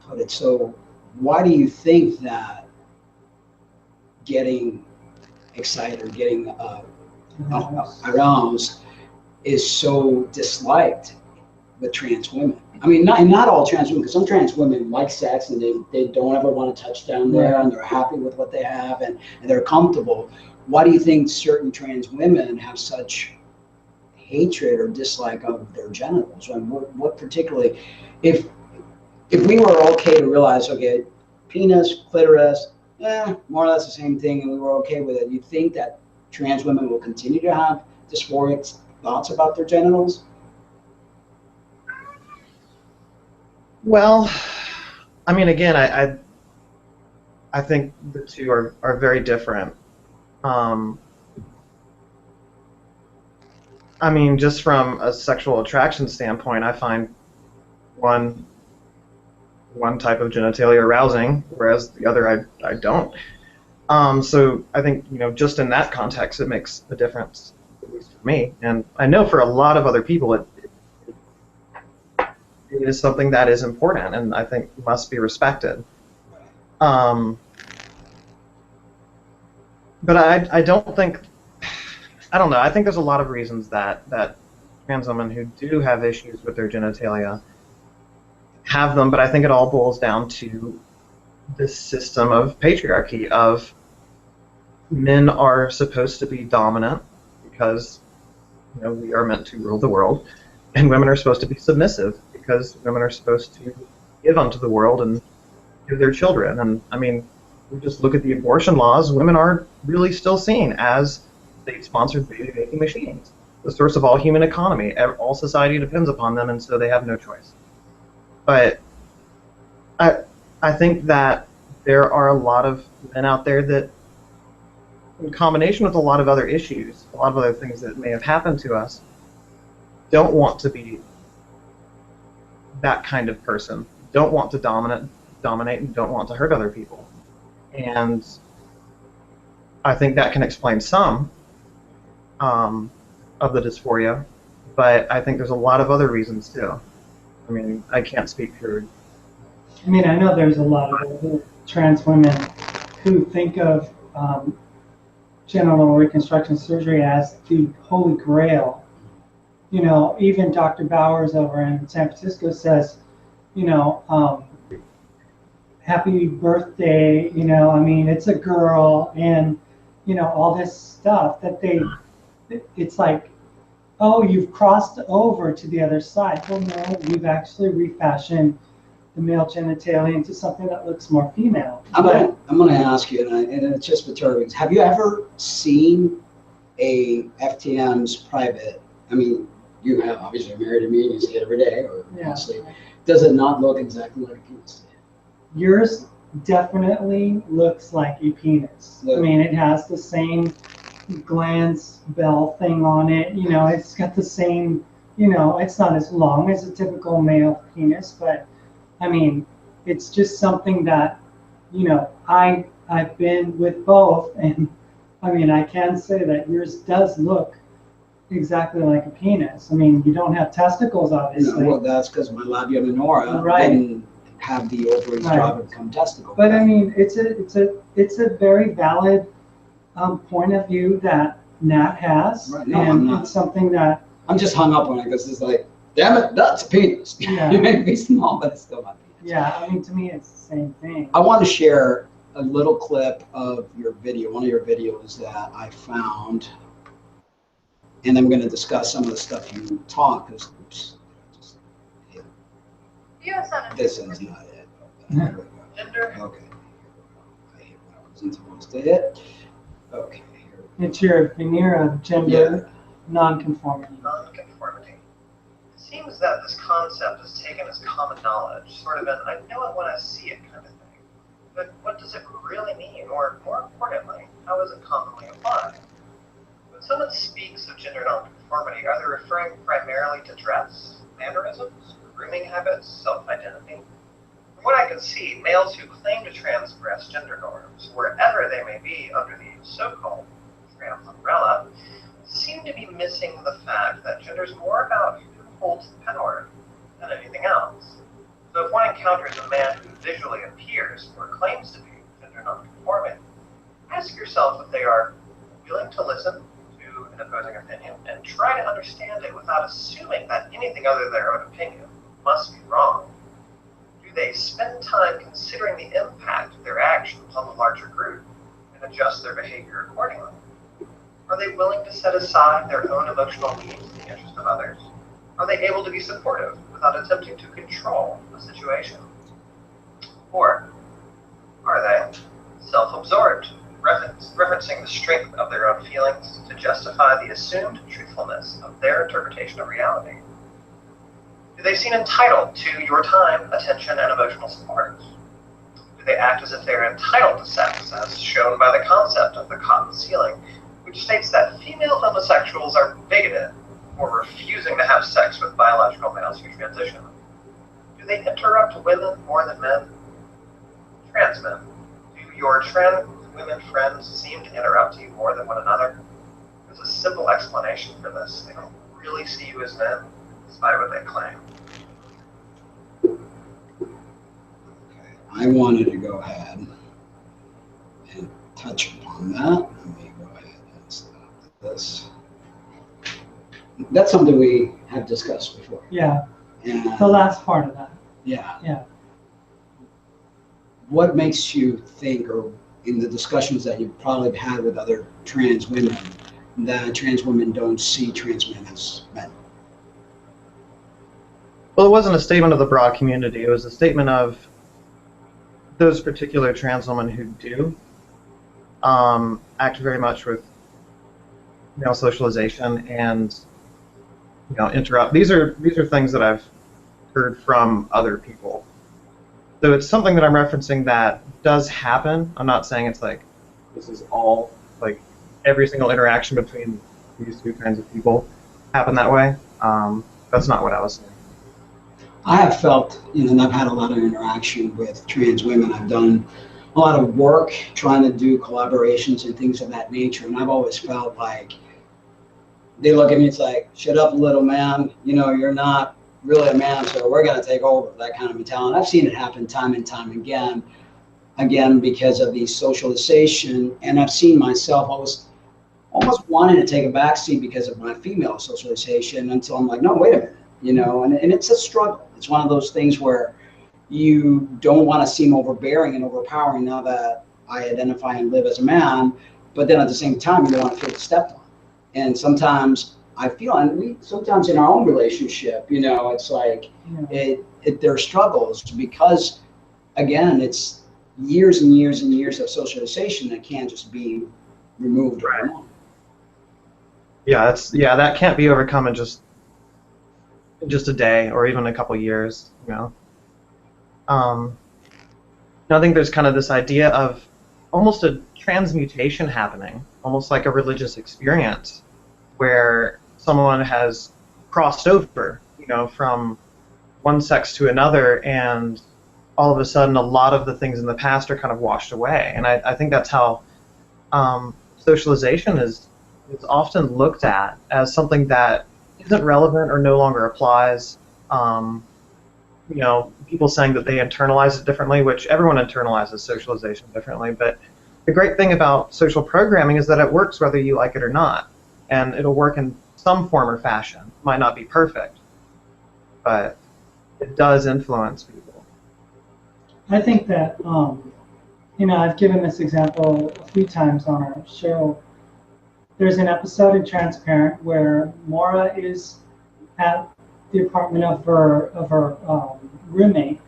put it. So why do you think that getting excited or getting aroused is so disliked with trans women? I mean, not all trans women, because some trans women like sex and they don't ever want to touch down there, and they're happy with what they have, and they're comfortable. Why do you think certain trans women have such hatred or dislike of their genitals? And what particularly, if we were okay to realize, okay, penis, clitoris, more or less the same thing, and we were okay with it, you think that trans women will continue to have dysphoric thoughts about their genitals? Well, I mean, again, I think the two are very different. I mean, just from a sexual attraction standpoint, I find one type of genitalia arousing, whereas the other I don't. So I think, you know, just in that context, it makes a difference, at least for me. And I know for a lot of other people, it is something that is important and I think must be respected. But I don't think, I don't know, I think there's a lot of reasons that trans women who do have issues with their genitalia have them, but I think it all boils down to this system of patriarchy, of men are supposed to be dominant because, you know, we are meant to rule the world, and women are supposed to be submissive because women are supposed to give unto the world and give their children. And I mean, we just look at the abortion laws, women are really still seen as state-sponsored baby-making machines, the source of all human economy. All society depends upon them, and so they have no choice. But I think that there are a lot of men out there that, in combination with a lot of other issues, a lot of other things that may have happened to us, don't want to be that kind of person, don't want to dominate, and don't want to hurt other people. And I think that can explain some of the dysphoria, but I think there's a lot of other reasons too. I mean, I can't speak for... I mean, I know there's a lot of trans women who think of genital reconstruction surgery as the holy grail. You know, even Dr. Bowers over in San Francisco says, you know, happy birthday, you know, I mean, it's a girl, and, you know, all this stuff that it's like, oh, you've crossed over to the other side. Well, no, we've actually refashioned the male genitalia into something that looks more female. I'm gonna ask you, and it's just perturbing. Have you ever seen a FTM's private? I mean, you have, obviously, you're married to me, and you see it every day, or mostly. Does it not look exactly like a penis? Yours definitely looks like a penis. I mean, it has the same glans bell thing on it. You know, it's got the same, you know, it's not as long as a typical male penis, but I mean, it's just something that, you know, I've been with both, and I mean, I can say that yours does look exactly like a penis. I mean, you don't have testicles, obviously. No, well, that's because my labia minora didn't have the ovaries job to become testicle. But I mean, it's a very valid point of view that Nat has, and it's something that I'm just hung up on it because it's like, damn it, that's a penis. Yeah. You may be small, but it's still not penis. Yeah, I mean, to me, it's the same thing. I want to share a little clip of your video, one of your videos that I found, and I'm going to discuss some of the stuff you talk. Oops, this is not it. Here we go. Gender. Okay. I hit what I wasn't supposed to hit. Okay. Here we go. It's your veneer of gender non-conformity. Non-conformity. It seems that this concept is taken as common knowledge, sort of an I know it when I see it kind of thing. But what does it really mean? Or more importantly, how is it commonly applied? When someone speaks of gender non-conformity, are they referring primarily to dress, mannerisms, grooming habits, self-identity? From what I can see, males who claim to transgress gender norms, wherever they may be under the so-called trans umbrella, seem to be missing the fact that gender is more about who holds the power than anything else. So if one encounters a man who visually appears or claims to be gender non-conforming, ask yourself if they are willing to listen to an opposing opinion and try to understand it without assuming that anything other than their own opinion must be wrong. Do they spend time considering the impact of their actions on the larger group and adjust their behavior accordingly? Are they willing to set aside their own emotional needs in the interest of others? Are they able to be supportive without attempting to control the situation? Or are they self-absorbed, referencing the strength of their own feelings to justify the assumed truthfulness of their interpretation of reality? Do they seem entitled to your time, attention, and emotional support? Do they act as if they are entitled to sex, as shown by the concept of the cotton ceiling, which states that female homosexuals are bigoted for refusing to have sex with biological males who transition? Do they interrupt women more than men? Trans men, do your women friends seem to interrupt you more than one another? There's a simple explanation for this. They don't really see you as men, despite what they claim. I wanted to go ahead and touch upon that. Let me go ahead and stop this. That's something we have discussed before. Yeah. And The last part of that. yeah. Yeah. What makes you think, or in the discussions that you've probably had with other trans women, that trans women don't see trans men as men? Well, it wasn't a statement of the broad community. It was a statement of those particular trans women who do act very much with male socialization and interrupt. These are things that I've heard from other people. So it's something that I'm referencing that does happen. I'm not saying it's like this is all like every single interaction between these two kinds of people happen that way. That's not what I was saying. I have felt, and I've had a lot of interaction with trans women. I've done a lot of work trying to do collaborations and things of that nature, and I've always felt like they look at me, it's like, shut up, little man, you're not really a man, so we're going to take over, that kind of mentality. I've seen it happen time and time again because of the socialization, and I've seen myself almost wanting to take a backseat because of my female socialization until I'm like, no, wait a minute, and it's a struggle. It's one of those things where you don't want to seem overbearing and overpowering now that I identify and live as a man, but then at the same time, you don't want to feel stepped on. And sometimes I feel, and sometimes in our own relationship, it's like there are struggles because, again, it's years and years and years of socialization that can't just be removed overnight. Yeah, that can't be overcome in just a day or even a couple years. I think there's kind of this idea of almost a transmutation happening, almost like a religious experience, where someone has crossed over, from one sex to another, and all of a sudden a lot of the things in the past are kind of washed away. And I think that's how socialization is often looked at, as something that isn't relevant or no longer applies. People saying that they internalize it differently, which everyone internalizes socialization differently, but the great thing about social programming is that it works whether you like it or not, and it'll work in some form or fashion. It might not be perfect, but it does influence people. I think that, I've given this example a few times on our show. There's an episode in Transparent where Maura is at the apartment of her roommate,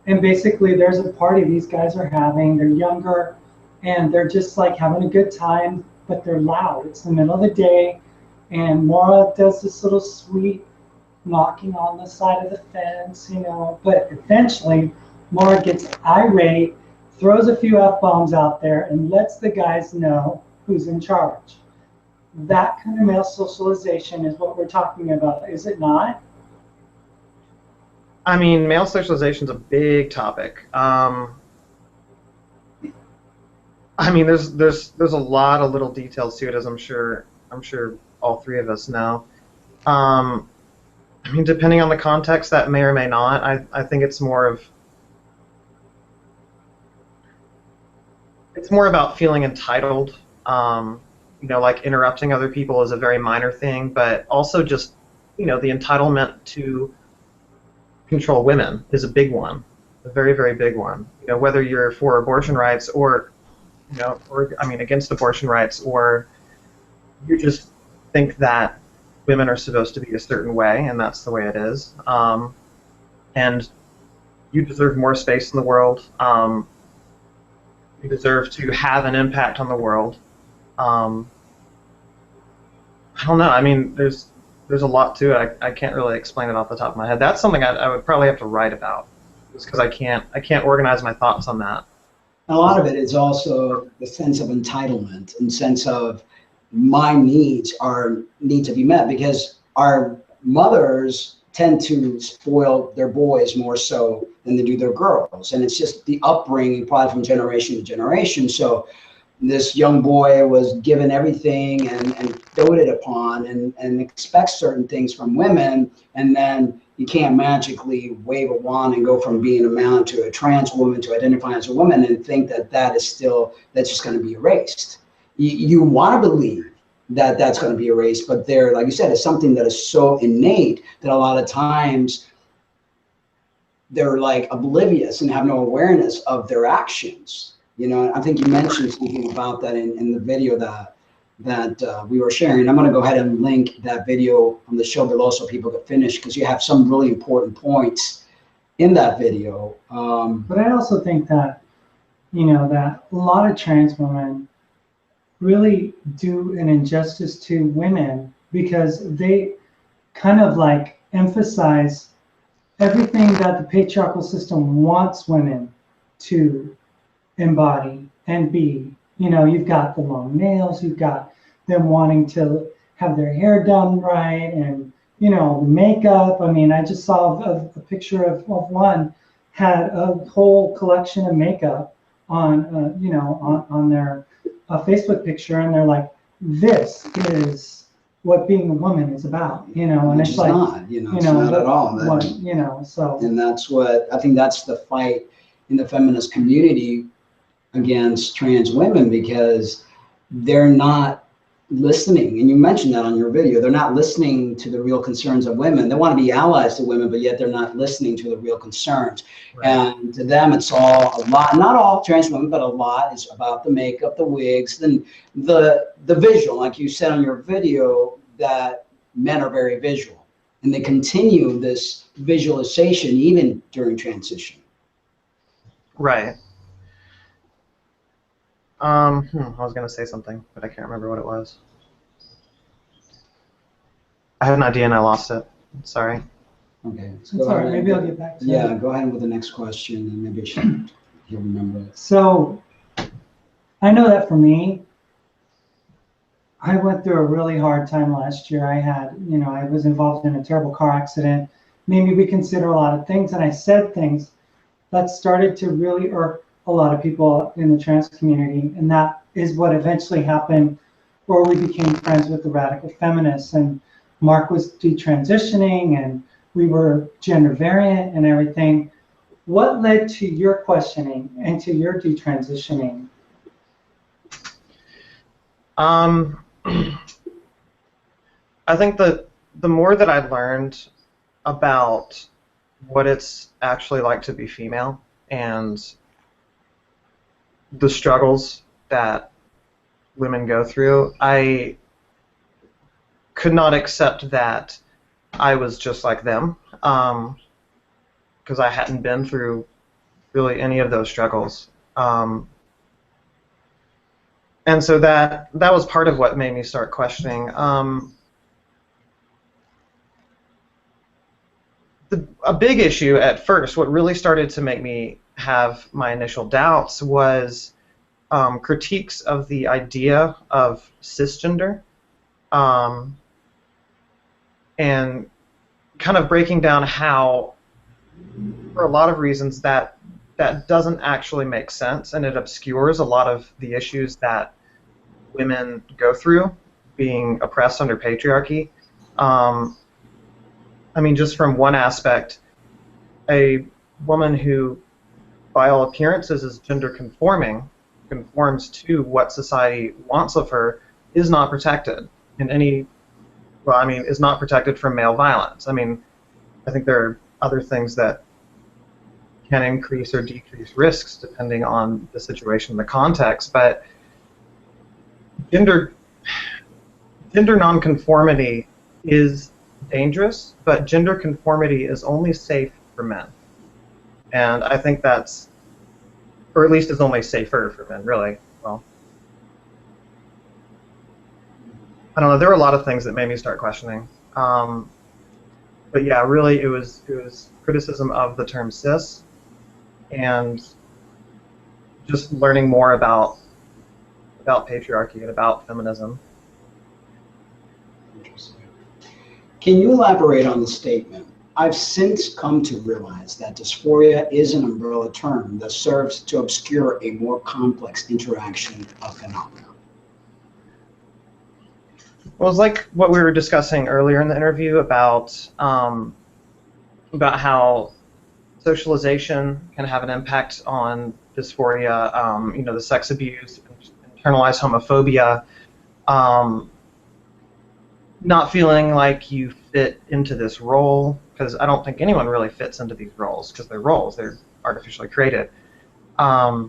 and basically there's a party these guys are having. They're younger, and they're just like having a good time, but they're loud. It's the middle of the day, and Maura does this little sweet knocking on the side of the fence, but eventually Maura gets irate, throws a few F-bombs out there, and lets the guys know who's in charge. That kind of male socialization is what we're talking about, is it not? I mean, male socialization is a big topic. There's a lot of little details to it, as I'm sure all three of us know. Depending on the context, that may or may not. I think it's more about feeling entitled. Like interrupting other people is a very minor thing, but also just, the entitlement to control women is a big one, a very, very big one. Whether you're for abortion rights or against abortion rights, or you just think that women are supposed to be a certain way and that's the way it is, and you deserve more space in the world. You deserve to have an impact on the world. I don't know. There's a lot to it. I can't really explain it off the top of my head. That's something I would probably have to write about, just because I can't organize my thoughts on that. A lot of it is also the sense of entitlement and sense of my needs need to be met, because our mothers tend to spoil their boys more so than they do their girls, and it's just the upbringing probably from generation to generation. So this young boy was given everything and doted upon and expects certain things from women, and then you can't magically wave a wand and go from being a man to a trans woman to identify as a woman and think that that's just going to be erased. You want to believe that that's going to be erased, but there, like you said, it's something that is so innate that a lot of times they're like oblivious and have no awareness of their actions. You know, I think you mentioned something about that in the video that we were sharing. I'm going to go ahead and link that video on the show below so people can finish, because you have some really important points in that video. But I also think that, you know, that a lot of trans women really do an injustice to women, because they kind of like emphasize everything that the patriarchal system wants women to embody and be. You know, you've got the long nails, you've got them wanting to have their hair done right, and, you know, makeup. I mean, I just saw a picture of one had a whole collection of makeup on, you know, on their Facebook picture, and they're like, this is what being a woman is about, you know, and Which it's is like, not, you know, it's not at all. What, you know, so. And that's what, I think that's the fight in the feminist community against trans women, because they're not listening. And you mentioned that on your video. They're not listening to the real concerns of women. They want to be allies to women, but yet they're not listening to the real concerns. Right. And to them, it's all a lot, not all trans women, but a lot is about the makeup, the wigs, then the visual, like you said on your video, that men are very visual. And they continue this visualization even during transition. Right. I was going to say something, but I can't remember what it was. I had an idea and I lost it. Sorry. Okay. It's all right. Maybe I'll get back to it. Yeah, go ahead with the next question, and maybe you'll remember it. So, I know that for me, I went through a really hard time last year. I had, you know, I was involved in a terrible car accident, made me reconsider a lot of things, and I said things that started to really irk a lot of people in the trans community, and that is what eventually happened, where we became friends with the radical feminists, and Mark was detransitioning, and we were gender variant and everything. What led to your questioning and to your detransitioning? I think that the more that I learned about what it's actually like to be female and the struggles that women go through, I could not accept that I was just like them, because I hadn't been through really any of those struggles. And so that was part of what made me start questioning. A big issue at first, what really started to make me have my initial doubts, was critiques of the idea of cisgender, and kind of breaking down how, for a lot of reasons, that doesn't actually make sense, and it obscures a lot of the issues that women go through being oppressed under patriarchy. I mean, just from one aspect, a woman who, by all appearances, is gender conforming, conforms to what society wants of her, is not protected in any, well, I mean, is not protected from male violence. I mean, I think there are other things that can increase or decrease risks depending on the situation, the context, but gender nonconformity is dangerous, but gender conformity is only safe for men. And I think that's, or at least is only safer for men, really. Well, I don't know, there were a lot of things that made me start questioning. But yeah, really it was criticism of the term cis, and just learning more about patriarchy and about feminism. Interesting. Can you elaborate on the statement, I've since come to realize that dysphoria is an umbrella term that serves to obscure a more complex interaction of phenomena. Well, it's like what we were discussing earlier in the interview about how socialization can have an impact on dysphoria. You know, the sex abuse, internalized homophobia, not feeling like you fit into this role, because I don't think anyone really fits into these roles, because they're roles, they're artificially created. But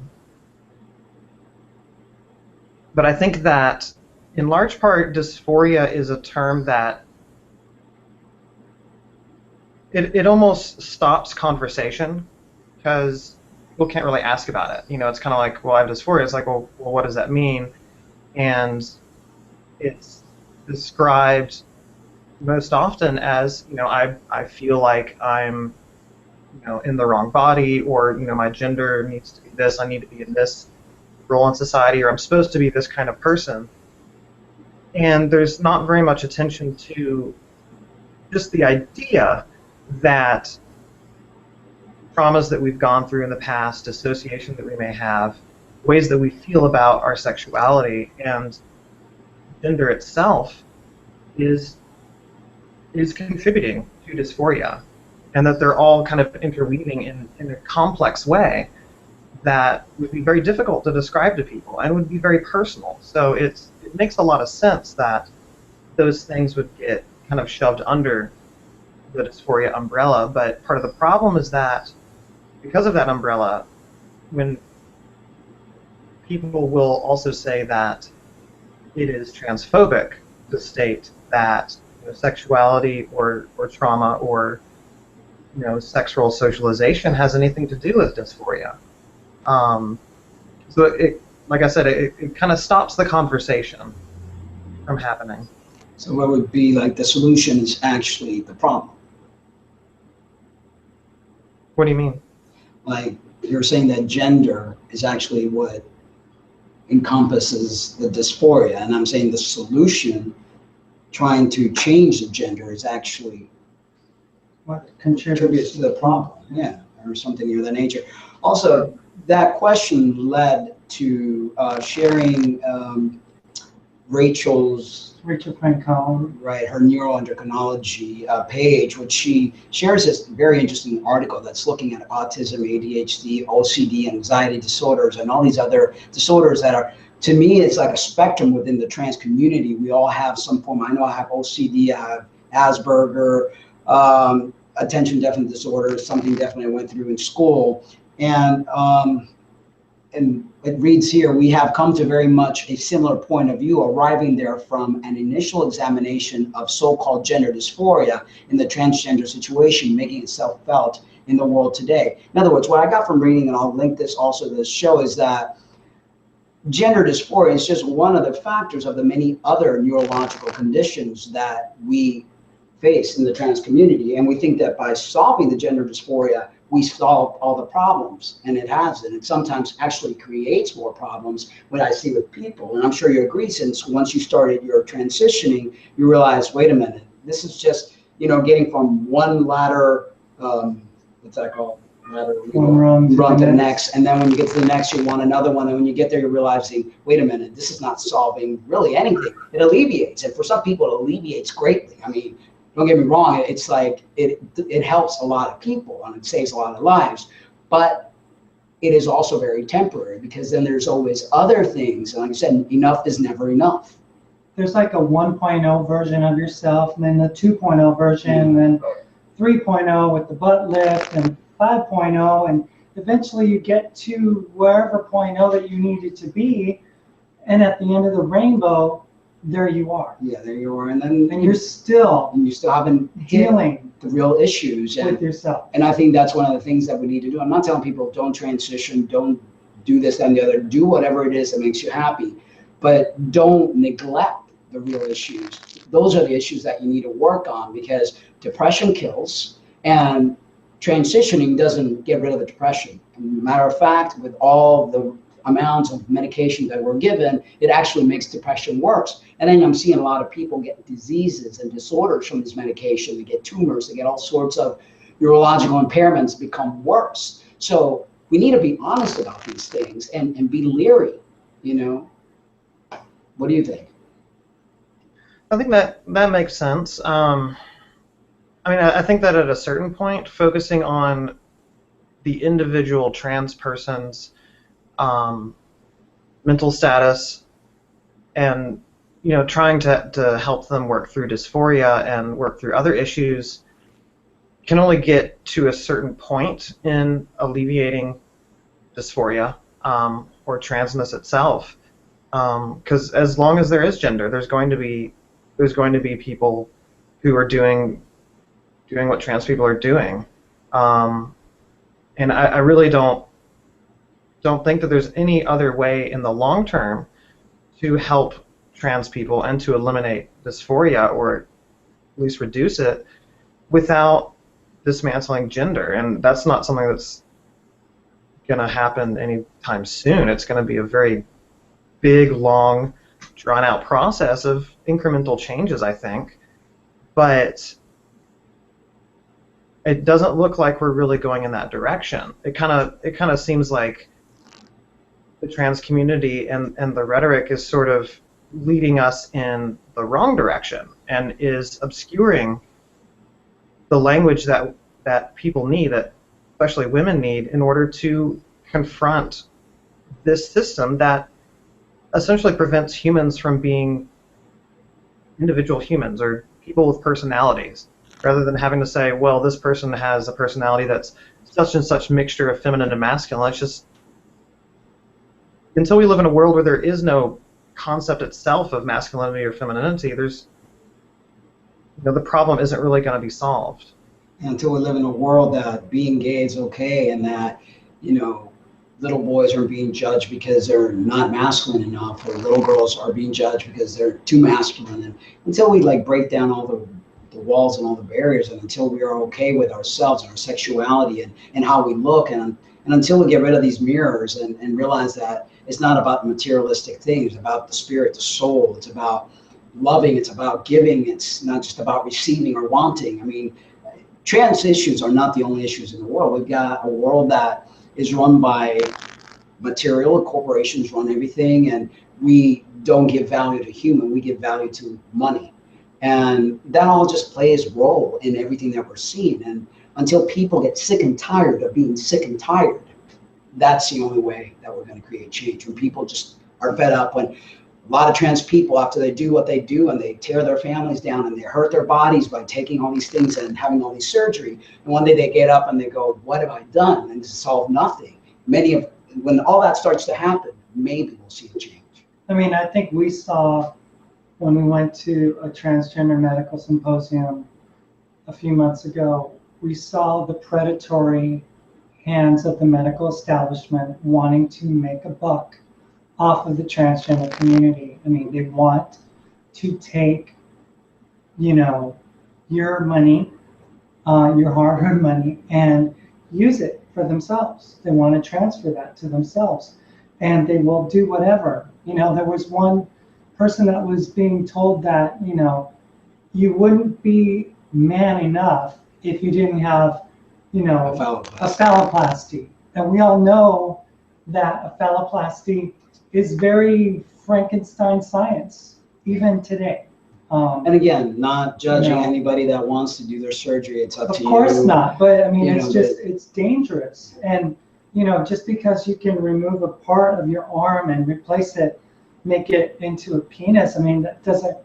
I think that in large part, dysphoria is a term that it almost stops conversation, because people can't really ask about it. You know, it's kind of like, well, I have dysphoria. It's like, well, what does that mean? And it's described most often as, you know, I feel like I'm, you know, in the wrong body, or, you know, my gender needs to be this, I need to be in this role in society, or I'm supposed to be this kind of person. And there's not very much attention to just the idea that traumas that we've gone through in the past, association that we may have, ways that we feel about our sexuality and gender itself is contributing to dysphoria, and that they're all kind of interweaving in a complex way that would be very difficult to describe to people and would be very personal. So it makes a lot of sense that those things would get kind of shoved under the dysphoria umbrella. But part of the problem is that because of that umbrella, when people will also say that it is transphobic to state that, you know, sexuality or trauma or, you know, sexual socialization has anything to do with dysphoria. So it, like I said, it kind of stops the conversation from happening. So what would be like the solution is actually the problem? What do you mean? Like you're saying that gender is actually what encompasses the dysphoria, and I'm saying the solution, trying to change the gender, is actually What contributes to the problem, yeah, or something near that nature. Also, that question led to sharing Rachel Francone. Right, her neuroendocrinology page, which she shares this very interesting article that's looking at autism, ADHD, OCD, anxiety disorders, and all these other disorders that are, to me, it's like a spectrum within the trans community. We all have some form. I know I have OCD, I have Asperger, attention deficit disorder, something definitely I went through in school. And it reads here, we have come to very much a similar point of view, arriving there from an initial examination of so-called gender dysphoria in the transgender situation, making itself felt in the world today. In other words, what I got from reading, and I'll link this also to this show, is that gender dysphoria is just one of the factors of the many other neurological conditions that we face in the trans community. And we think that by solving the gender dysphoria, we solve all the problems, and it hasn't. It sometimes actually creates more problems, what I see with people. And I'm sure you agree, since once you started your transitioning, you realize, wait a minute, this is just, you know, getting from one ladder, what's that called? Ladder, Run to the next. And then when you get to the next, you want another one. And when you get there, you're realizing, wait a minute, this is not solving really anything. It alleviates. And for some people, it alleviates greatly. I mean, don't get me wrong, it's like it helps a lot of people and it saves a lot of lives, but it is also very temporary, because then there's always other things. And like I said, enough is never enough. There's like a 1.0 version of yourself, and then the 2.0 version, and then 3.0 with the butt lift, and 5.0, and eventually you get to wherever 0.0 that you needed to be, and at the end of the rainbow, there you are. Yeah, there you are. And you still haven't dealing the real issues with yourself. And I think that's one of the things that we need to do. I'm not telling people don't transition, don't do this, that, and the other. Do whatever it is that makes you happy, but don't neglect the real issues. Those are the issues that you need to work on, because depression kills, and transitioning doesn't get rid of the depression. Matter of fact, with all the amounts of medication that we're given, it actually makes depression worse. And then I'm seeing a lot of people get diseases and disorders from this medication. They get tumors, they get all sorts of neurological impairments become worse. So we need to be honest about these things and be leery, you know? What do you think? I think that makes sense. I mean, I think that at a certain point, focusing on the individual trans person's mental status and, you know, trying to help them work through dysphoria and work through other issues can only get to a certain point in alleviating dysphoria or transness itself. Because as long as there is gender, there's going to be people who are doing what trans people are doing, and I really don't think that there's any other way in the long term to help trans people and to eliminate dysphoria or at least reduce it without dismantling gender. And that's not something that's going to happen anytime soon. It's going to be a very big, long, drawn-out process of incremental changes, I think. But it doesn't look like we're really going in that direction. It kind of seems like the trans community and the rhetoric is sort of leading us in the wrong direction and is obscuring the language that people need, that especially women need, in order to confront this system that essentially prevents humans from being individual humans or people with personalities, rather than having to say, well, this person has a personality that's such and such mixture of feminine and masculine. Let's just, until we live in a world where there is no concept itself of masculinity or femininity, there's, you know, the problem isn't really going to be solved. Until we live in a world that being gay is okay and that, you know, little boys are being judged because they're not masculine enough, or little girls are being judged because they're too masculine. And until we like break down all the walls and all the barriers, and until we are okay with ourselves and our sexuality and how we look, and until we get rid of these mirrors and realize that it's not about materialistic things, it's about the spirit, the soul, it's about loving, it's about giving, it's not just about receiving or wanting. I mean, trans issues are not the only issues in the world. We've got a world that is run by material, corporations run everything, and we don't give value to human, we give value to money. And that all just plays a role in everything that we're seeing. And until people get sick and tired of being sick and tired, that's the only way that we're going to create change. When people just are fed up, when a lot of trans people, after they do what they do and they tear their families down and they hurt their bodies by taking all these things and having all these surgery, and one day they get up and they go, what have I done? And solve nothing. When all that starts to happen, maybe we'll see a change. I mean, I think we saw, when we went to a transgender medical symposium a few months ago, we saw the predatory hands of the medical establishment wanting to make a buck off of the transgender community. I mean, they want to take, you know, your money, your hard-earned money, and use it for themselves. They want to transfer that to themselves, and they will do whatever. You know, there was one person that was being told that, you know, you wouldn't be man enough if you didn't have, you know, a phalloplasty. And we all know that a phalloplasty is very Frankenstein science, even today. And again, not judging anybody that wants to do their surgery. It's up to you. Of course not, but I mean, it's dangerous. And, you know, just because you can remove a part of your arm and replace it, make it into a penis, I mean, that doesn't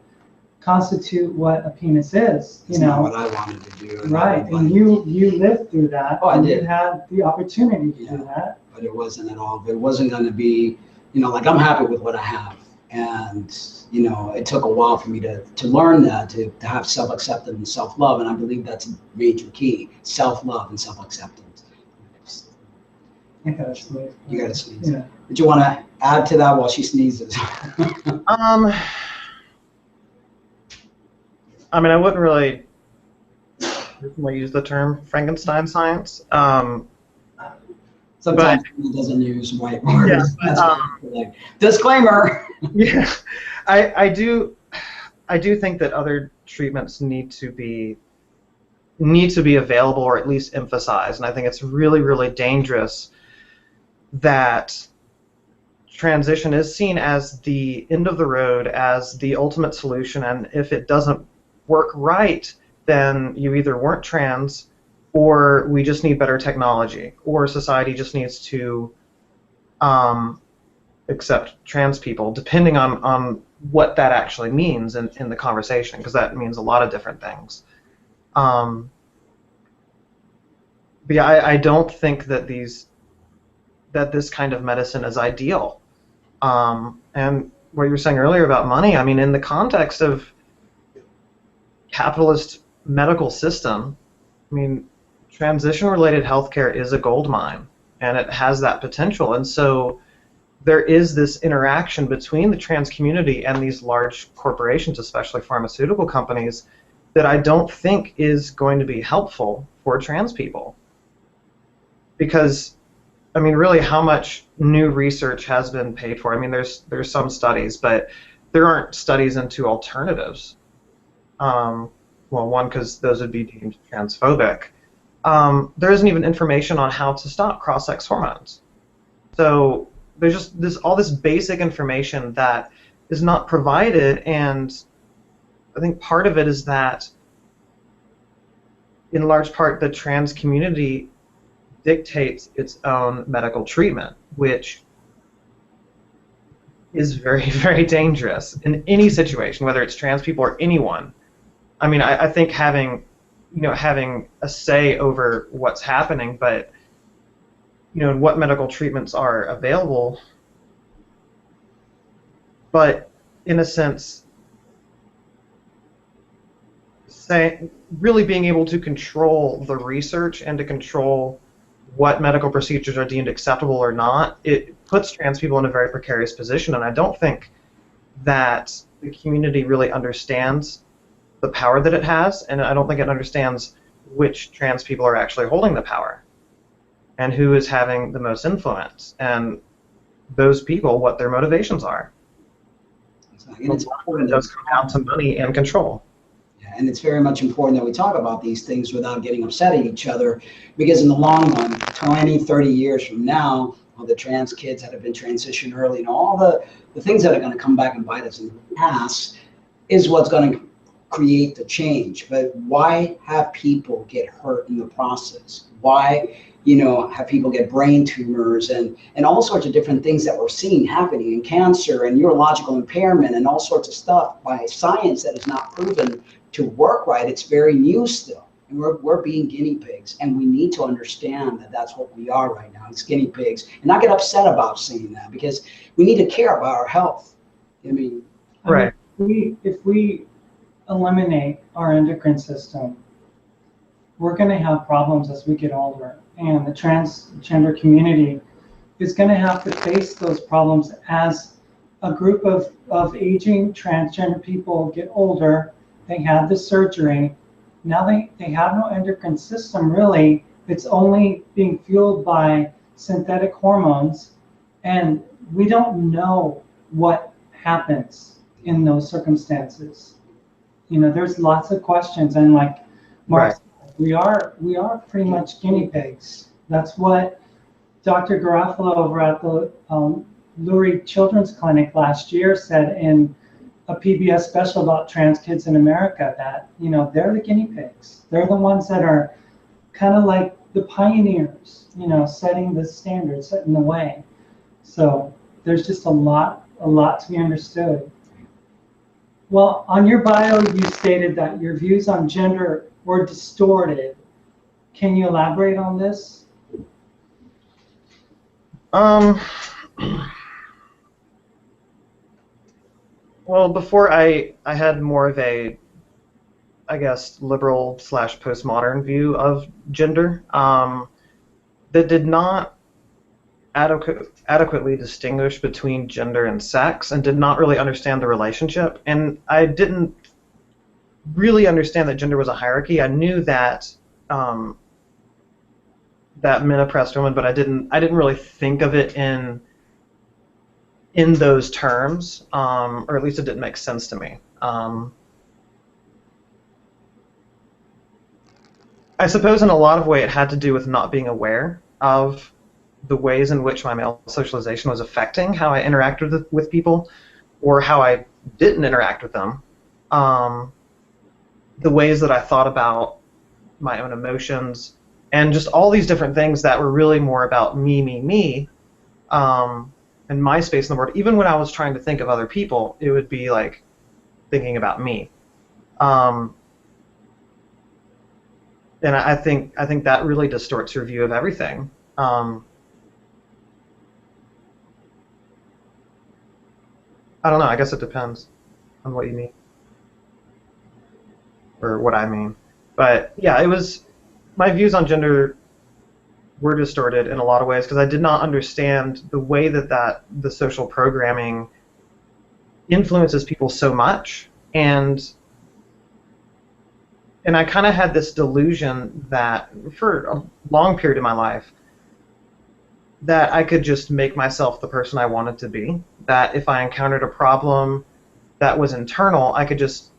constitute what a penis is. It's not what I wanted to do. Right, and you lived through that. Oh, I did. You had the opportunity to do that. But it wasn't at all. It wasn't going to be, you know, like I'm happy with what I have. And, you know, it took a while for me to learn that, to have self-acceptance and self-love. And I believe that's a major key, self-love and self-acceptance. I gotta sneeze. You got to sneeze. Yeah. Did you want to add to that while she sneezes? I mean, I wouldn't really use the term Frankenstein science. Sometimes he doesn't use white words. Yeah, Like, disclaimer. Yeah, I do think that other treatments need to be available or at least emphasized, and I think it's really, really dangerous that transition is seen as the end of the road, as the ultimate solution, and if it doesn't work right, then you either weren't trans, or we just need better technology, or society just needs to accept trans people, depending on what that actually means in the conversation, because that means a lot of different things. But yeah, I don't think that this kind of medicine is ideal. And what you were saying earlier about money, I mean, in the context of capitalist medical system, I mean, transition-related healthcare is a gold mine, and it has that potential. And so there is this interaction between the trans community and these large corporations, especially pharmaceutical companies, that I don't think is going to be helpful for trans people. Because, I mean, really, how much new research has been paid for? I mean, there's some studies, but there aren't studies into alternatives. Well, one, because those would be deemed transphobic. There isn't even information on how to stop cross-sex hormones. So there's just all this basic information that is not provided, and I think part of it is that, in large part, the trans community dictates its own medical treatment, which is very, very dangerous in any situation, whether it's trans people or anyone. I mean, I think having a say over what's happening, but and what medical treatments are available, but in a sense, really being able to control the research and to control what medical procedures are deemed acceptable or not, it puts trans people in a very precarious position, and I don't think that the community really understands the power that it has, and I don't think it understands which trans people are actually holding the power and who is having the most influence, and those people, what their motivations are. And it's important. It does come down to money and control. And it's very much important that we talk about these things without getting upset at each other, because in the long run, 20, 30 years from now, all the trans kids that have been transitioned early and all the things that are going to come back and bite us in the ass is what's going to create the change. But why have people get hurt in the process? Why have people get brain tumors and all sorts of different things that we're seeing happening in cancer and neurological impairment and all sorts of stuff by science that is not proven to work right? It's very new still, and we're being guinea pigs, and we need to understand that that's what we are right now. It's guinea pigs, and not get upset about saying that, because we need to care about our health. I mean, right. If we eliminate our endocrine system, we're going to have problems as we get older, and the transgender community is going to have to face those problems as a group of aging transgender people get older. They had the surgery. Now they have no endocrine system, really. It's only being fueled by synthetic hormones, and we don't know what happens in those circumstances. There's lots of questions, and like Mark said, we are pretty much guinea pigs. That's what Dr. Garofalo over at the Lurie Children's Clinic last year said in a PBS special about trans kids in America, that they're the guinea pigs. They're the ones that are kind of like the pioneers, setting the standard, setting the way. So there's just a lot to be understood. Well, on your bio, you stated that your views on gender were distorted. Can you elaborate on this? Well, before I had more of a, I guess, liberal / postmodern view of gender that did not adequately distinguish between gender and sex, and did not really understand the relationship. And I didn't really understand that gender was a hierarchy. I knew that that men oppressed women, but I didn't really think of it in those terms, or at least it didn't make sense to me. I suppose in a lot of way it had to do with not being aware of the ways in which my male socialization was affecting how I interacted with people, or how I didn't interact with them. The ways that I thought about my own emotions, and just all these different things that were really more about me, and my space in the world. Even when I was trying to think of other people, it would be like thinking about me. And I think that really distorts your view of everything. I don't know. I guess it depends on what you mean, or what I mean. But yeah, it was, my views on gender were distorted in a lot of ways because I did not understand the way that the social programming influences people so much, and I kind of had this delusion that for a long period of my life that I could just make myself the person I wanted to be, that if I encountered a problem that was internal, I could just,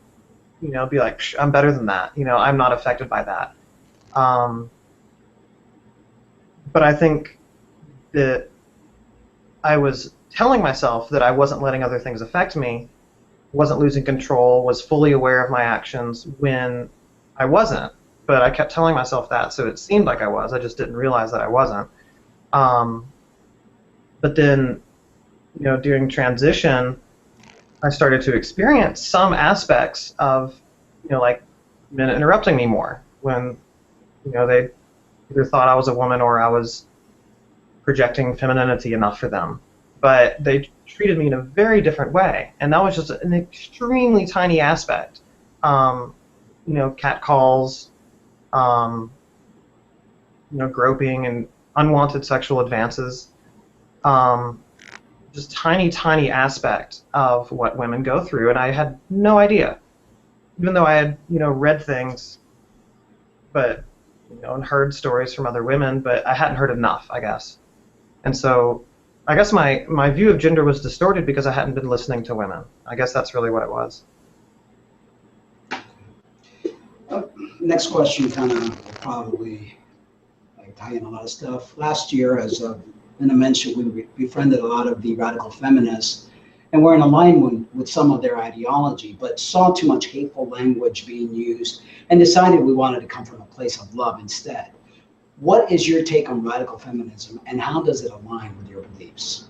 be like, I'm better than that, I'm not affected by that. But I think that I was telling myself that I wasn't letting other things affect me, wasn't losing control, was fully aware of my actions, when I wasn't. But I kept telling myself that, so it seemed like I was. I just didn't realize that I wasn't. But then, during transition, I started to experience some aspects of, like men interrupting me more when, they either thought I was a woman or I was projecting femininity enough for them. But they treated me in a very different way, and that was just an extremely tiny aspect. Cat calls, groping and unwanted sexual advances. Just tiny aspect of what women go through, and I had no idea. Even though I had, read things, but, and heard stories from other women, but I hadn't heard enough, I guess. And so I guess my view of gender was distorted because I hadn't been listening to women. I guess that's really what it was. Next question kind of probably tie in a lot of stuff. Last year, as Linda mentioned, we befriended a lot of the radical feminists, and we're in alignment with some of their ideology, but saw too much hateful language being used and decided we wanted to come from a place of love instead. What is your take on radical feminism, and how does it align with your beliefs?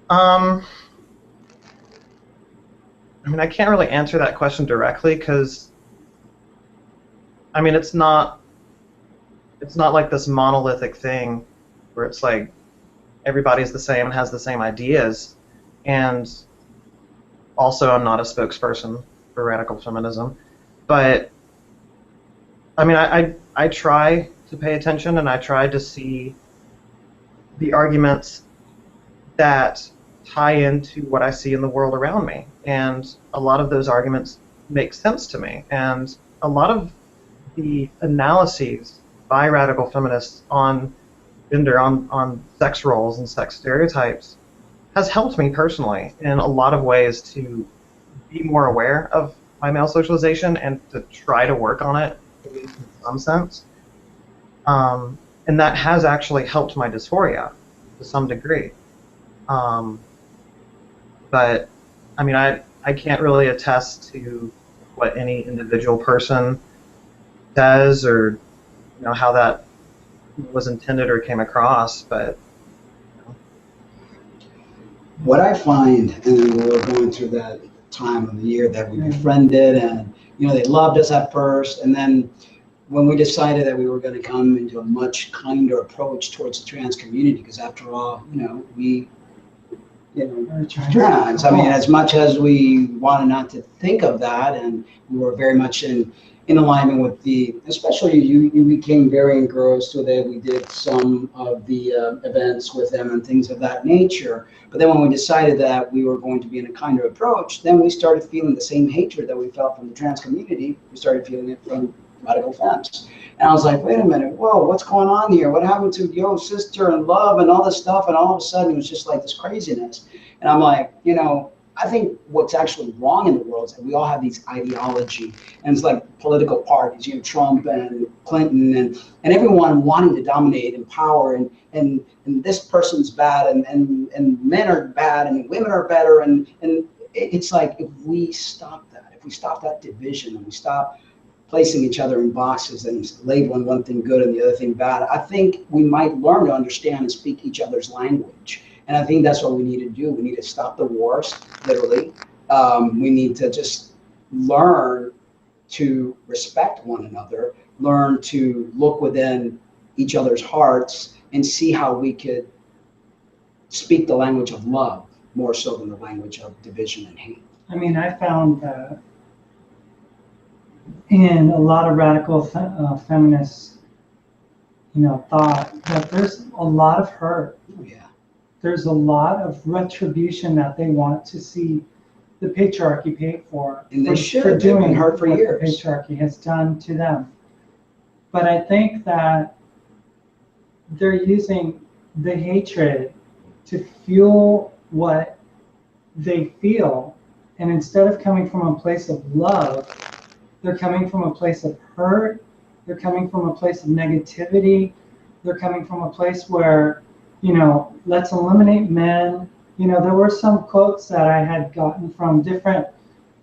I mean, I can't really answer that question directly because, I mean, it's not like this monolithic thing where it's like everybody's the same and has the same ideas. And also, I'm not a spokesperson for radical feminism, but I mean, I try to pay attention, and I try to see the arguments that tie into what I see in the world around me, and a lot of those arguments make sense to me, and a lot of the analyses by radical feminists on gender, on sex roles and sex stereotypes, has helped me personally in a lot of ways to be more aware of my male socialization and to try to work on it, at least in some sense. And that has actually helped my dysphoria to some degree. But I mean, I can't really attest to what any individual person says, or how that was intended or came across, but what I find, and we were going through that time of the year that we befriended, and they loved us at first, and then when we decided that we were going to come into a much kinder approach towards the trans community, because after all, we trans. I mean, as much as we wanted not to think of that, and we were very much in alignment with especially you became very engrossed with it. We did some of the events with them and things of that nature. But then when we decided that we were going to be in a kinder approach, then we started feeling the same hatred that we felt from the trans community. We started feeling it from radical femmes. And I was like, wait a minute, whoa, what's going on here? What happened to yo, sister and love and all this stuff? And all of a sudden it was just like this craziness. And I'm like, you know, I think what's actually wrong in the world is that we all have these ideology, and it's like political parties, you know, Trump and Clinton and everyone wanting to dominate and power, and this person's bad, and men are bad and women are better, and it's like, if we stop that division and we stop placing each other in boxes and labeling one thing good and the other thing bad, I think we might learn to understand and speak each other's language. And I think that's what we need to do. We need to stop the wars, literally. We need to just learn to respect one another, learn to look within each other's hearts and see how we could speak the language of love more so than the language of division and hate. I mean, I found that in a lot of radical feminist, you know, thought that there's a lot of hurt. Oh, yeah. There's a lot of retribution that they want to see the patriarchy paid for. And they should. For doing They've been hurt for what years. the patriarchy has done to them. But I think that they're using the hatred to fuel what they feel, and instead of coming from a place of love, they're coming from a place of hurt. They're coming from a place of negativity. They're coming from a place where, you know, let's eliminate men. You know, there were some quotes that I had gotten from different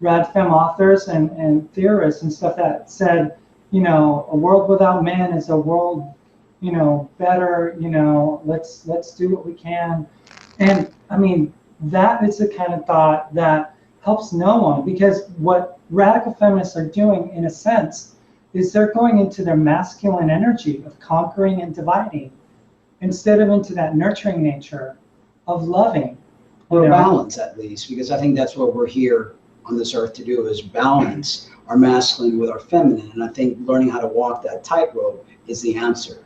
rad femme authors and theorists and stuff that said, you know, a world without men is a world, you know, better, you know, let's do what we can. And I mean, that is the kind of thought that helps no one, because what radical feminists are doing, in a sense, is they're going into their masculine energy of conquering and dividing, instead of into that nurturing nature of loving. Or balance, at least, because I think that's what we're here on this earth to do, is balance our masculine with our feminine. And I think learning how to walk that tightrope is the answer,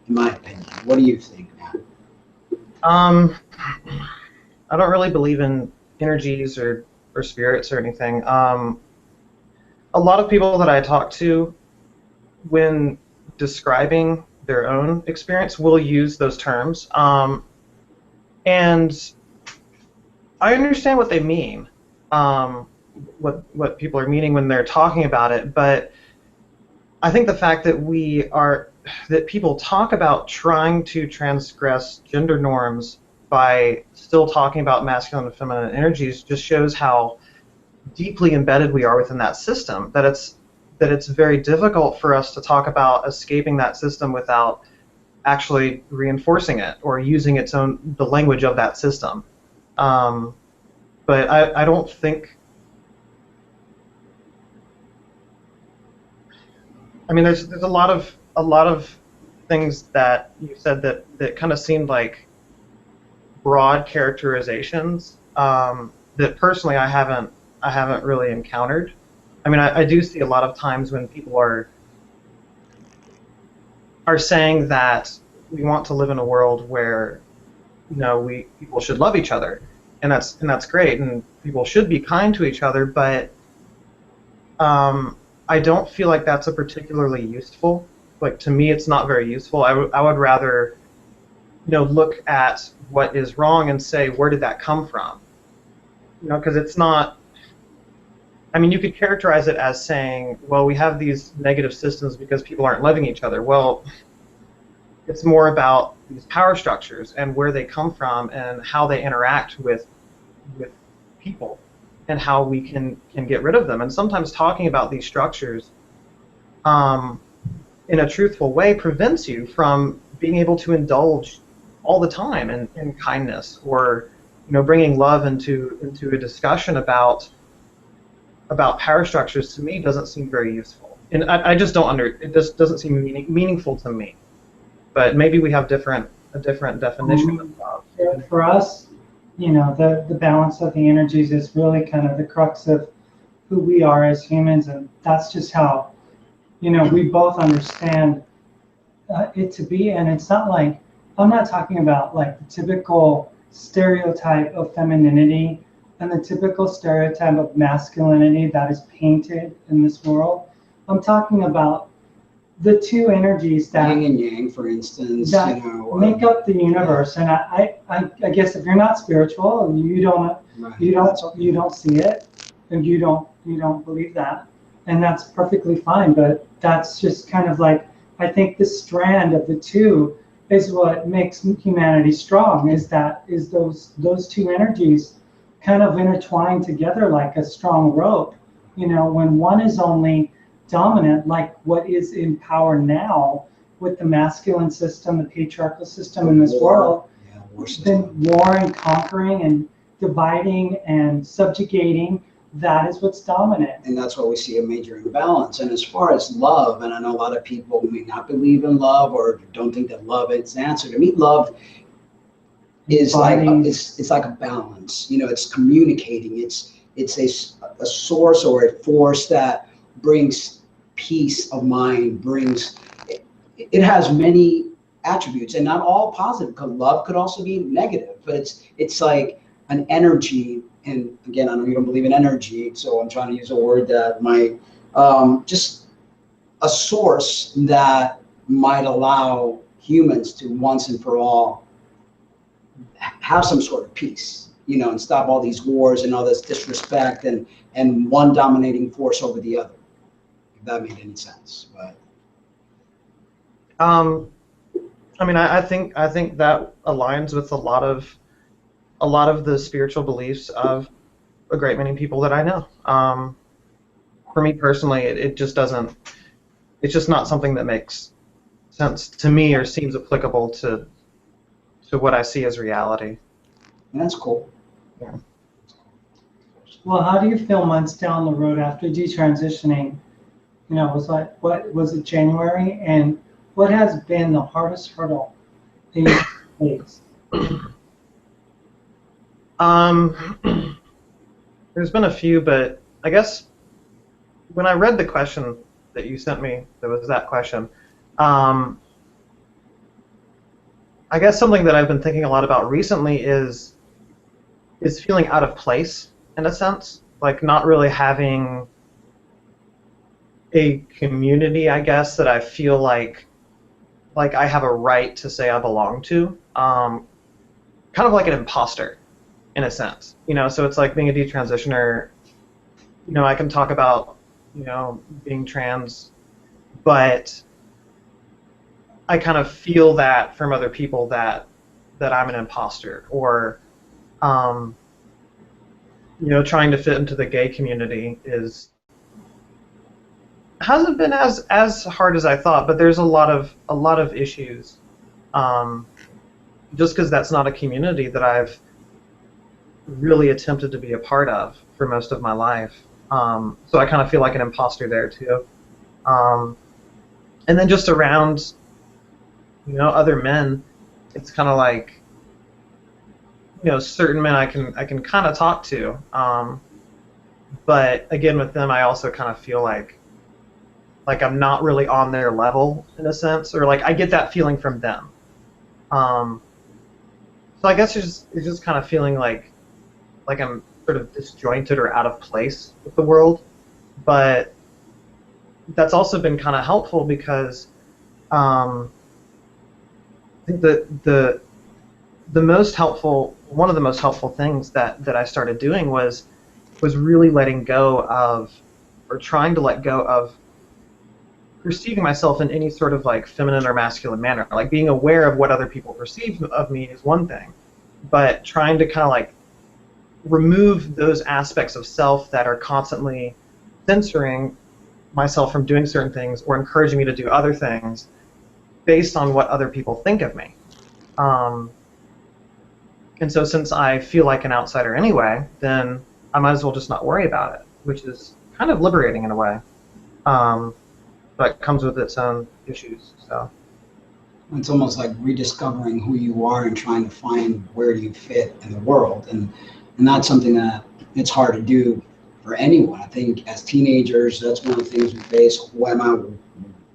in my opinion. What do you think, Nat? I don't really believe in energies or spirits or anything. A lot of people that I talk to, when describing their own experience, will use those terms. And I understand what they mean, what people are meaning when they're talking about it, but I think the fact that people talk about trying to transgress gender norms by still talking about masculine and feminine energies just shows how deeply embedded we are within that system, that it's very difficult for us to talk about escaping that system without actually reinforcing it or using the language of that system. But I don't think, I mean, there's a lot of things that you said that kind of seemed like broad characterizations that personally I haven't really encountered. I mean, I do see a lot of times when people are saying that we want to live in a world where, you know, people should love each other, and that's great, and people should be kind to each other, but I don't feel like that's a particularly useful. Like, to me, it's not very useful. I would rather, you know, look at what is wrong and say, where did that come from? You know, because it's not, I mean, you could characterize it as saying, well, we have these negative systems because people aren't loving each other. Well, it's more about these power structures and where they come from and how they interact with people and how we can get rid of them. And sometimes talking about these structures in a truthful way prevents you from being able to indulge all the time in kindness, or, you know, bringing love into a discussion about power structures. To me, doesn't seem very useful, and I just don't it just doesn't seem meaningful to me. But maybe we have a different definition of love. For us, you know, the balance of the energies is really kind of the crux of who we are as humans, and that's just how, you know, we both understand it to be. And it's not like, I'm not talking about like the typical stereotype of femininity and the typical stereotype of masculinity that is painted in this world. I'm talking about the two energies that yin and yang, for instance, that you know, make up the universe. And I guess if you're not spiritual, you don't right. you don't see it, and you don't believe that, and that's perfectly fine. But that's just kind of like, I think the strand of the two is what makes humanity strong. Is those two energies kind of intertwined together like a strong rope. You know, when one is only dominant, like what is in power now with the masculine system, the patriarchal system in this world, then war and conquering and dividing and subjugating, that is what's dominant. And that's why we see a major imbalance. And as far as love, and I know a lot of people may not believe in love or don't think that love is the answer. To me, love is like it's like a balance. You know, it's communicating. It's a source or a force that brings peace of mind. It has many attributes, and not all positive. Because love could also be negative, but it's like an energy. And again, I know you don't believe in energy, so I'm trying to use a word that might just a source that might allow humans to once and for all have some sort of peace, you know, and stop all these wars and all this disrespect and one dominating force over the other. If that made any sense, but I mean, I think that aligns with a lot of the spiritual beliefs of a great many people that I know. For me personally, it just doesn't. It's just not something that makes sense to me or seems applicable to what I see as reality. that's cool. Yeah. Well, how do you feel months down the road after detransitioning? You know, what was it, January? And what has been the hardest hurdle that you faced? There's been a few, but I guess when I read the question that you sent me, there was that question. I guess something that I've been thinking a lot about recently is feeling out of place in a sense, like not really having a community, I guess, that I feel like I have a right to say I belong to. Kind of like an imposter in a sense, you know. So it's like being a detransitioner. You know, I can talk about, you know, being trans, but I kind of feel that from other people that I'm an imposter, or you know, trying to fit into the gay community hasn't been as hard as I thought, but there's a lot of issues, just because that's not a community that I've really attempted to be a part of for most of my life. So I kind of feel like an imposter there too. And then just around, you know, other men, it's kind of like, you know, certain men I can kind of talk to, but again with them I also kind of feel like I'm not really on their level in a sense, or like I get that feeling from them. So I guess it's just kind of feeling like I'm sort of disjointed or out of place with the world, but that's also been kind of helpful because I think that one of the most helpful things that I started doing was really letting go of, or trying to let go of, perceiving myself in any sort of like feminine or masculine manner. Like being aware of what other people perceive of me is one thing, but trying to kind of like remove those aspects of self that are constantly censoring myself from doing certain things or encouraging me to do other things based on what other people think of me. And so since I feel like an outsider anyway, then I might as well just not worry about it, which is kind of liberating in a way. But it comes with its own issues. So it's almost like rediscovering who you are and trying to find where you fit in the world. And that's something that it's hard to do for anyone. I think as teenagers, that's one of the things we face. Who am I?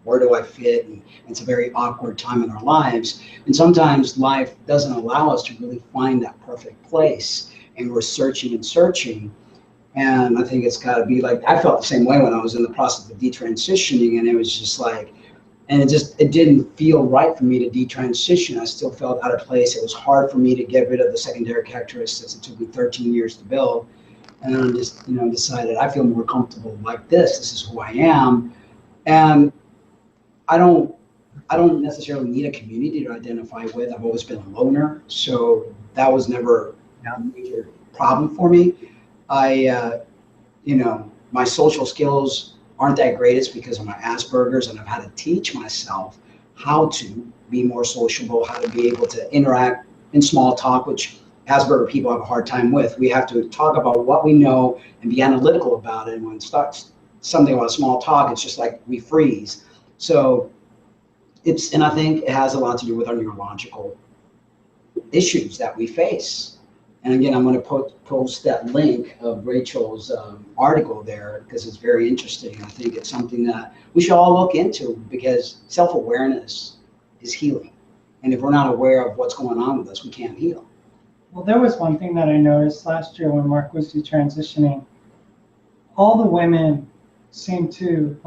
Where do I fit? And it's a very awkward time in our lives. And sometimes life doesn't allow us to really find that perfect place. And we're searching and searching. And I think it's got to be like, I felt the same way when I was in the process of detransitioning, and it was just like, And it didn't feel right for me to detransition. I still felt out of place. It was hard for me to get rid of the secondary characteristics. It took me 13 years to build. And then I just, decided I feel more comfortable like this. This is who I am. And I don't necessarily need a community to identify with. I've always been a loner, so that was never a major problem for me. My social skills aren't that great. It's because of my Asperger's, and I've had to teach myself how to be more sociable, how to be able to interact in small talk, which Asperger people have a hard time with. We have to talk about what we know and be analytical about it. And when it starts something about small talk, it's just like we freeze. So and I think it has a lot to do with our neurological issues that we face. And again, I'm going to post that link of Rachel's article there because it's very interesting. I think it's something that we should all look into because self-awareness is healing. And if we're not aware of what's going on with us, we can't heal. Well, there was one thing that I noticed last year when Mark was detransitioning. All the women seemed to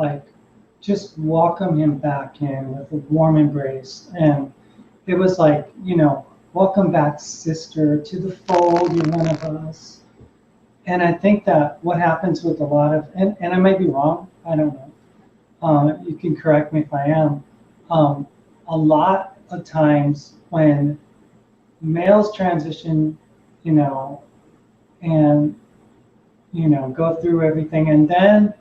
just welcome him back in with a warm embrace. And it was like, welcome back, sister, to the fold, you're one of us. And I think that what happens with a lot of, and I might be wrong, I don't know. You can correct me if I am. A lot of times when males transition, and, go through everything and then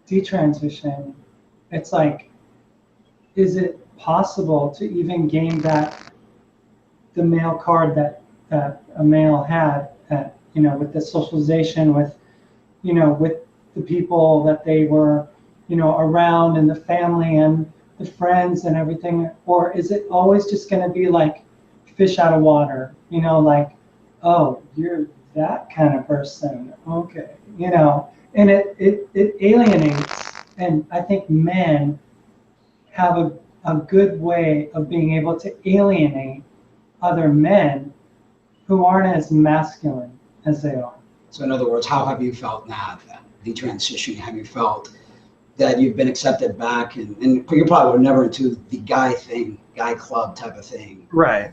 detransition, it's like, is it possible to even gain back the male card that a male had at, with the socialization, with the people that they were, around, and the family and the friends and everything? Or is it always just going to be like fish out of water, oh, you're that kind of person, okay, and it alienates. And I think men have a good way of being able to alienate other men who aren't as masculine as they are. So in other words, how have you felt now that detransition? Have you felt that you've been accepted back, and you're probably never into the guy thing, guy club type of thing? Right.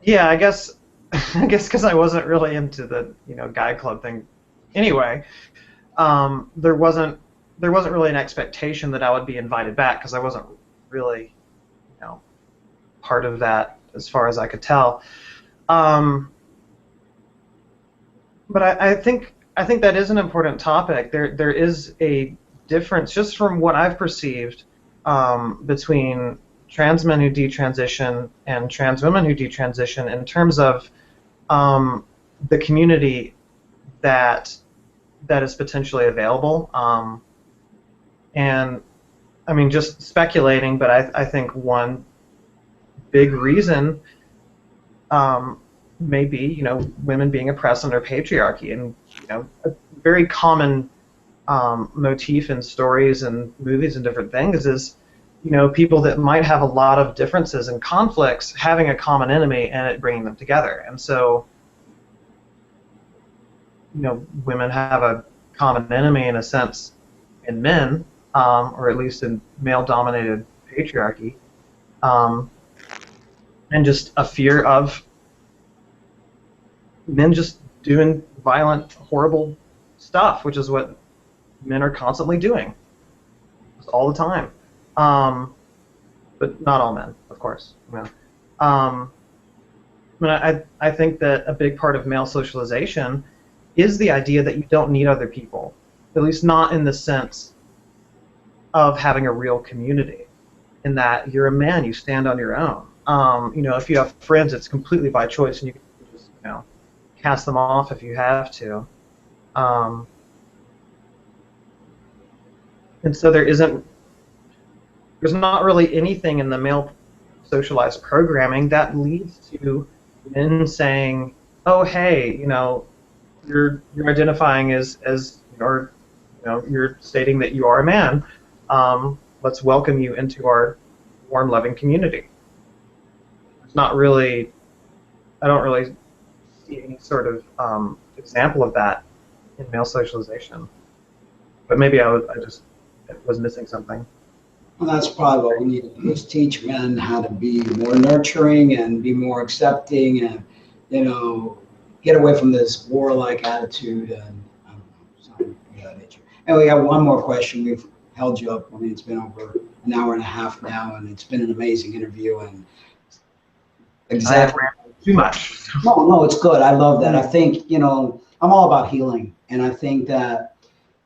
Yeah, I guess because I wasn't really into the guy club thing anyway. There wasn't really an expectation that I would be invited back because I wasn't really part of that as far as I could tell. But I think that is an important topic. There is a difference, just from what I've perceived, between trans men who detransition and trans women who detransition in terms of the community that is potentially available. And I mean, just speculating, but I think one big reason may be women being oppressed under patriarchy, and a very common motif in stories and movies and different things is people that might have a lot of differences and conflicts having a common enemy and it bringing them together. And so women have a common enemy in a sense in men, or at least in male-dominated patriarchy, and just a fear of men just doing violent, horrible stuff, which is what men are constantly doing all the time. But not all men, of course. I think that a big part of male socialization is the idea that you don't need other people, at least not in the sense of having a real community, in that you're a man, you stand on your own. If you have friends, it's completely by choice, and you can just cast them off if you have to. And so there's not really anything in the male socialized programming that leads to men saying, oh, hey, you're identifying as or you're stating that you are a man. Let's welcome you into our warm, loving community. It's not really, I don't really see any sort of example of that in male socialization. But maybe I just was missing something. Well, that's probably what we need to do, is teach men how to be more nurturing and be more accepting, and, you know, get away from this warlike attitude and, I don't know, something of that nature. And we have one more question. We've held you up. I mean, it's been over an hour and a half now, and it's been an amazing interview. And exactly. Too much. No, it's good. I love that. I think, you know, I'm all about healing, and I think that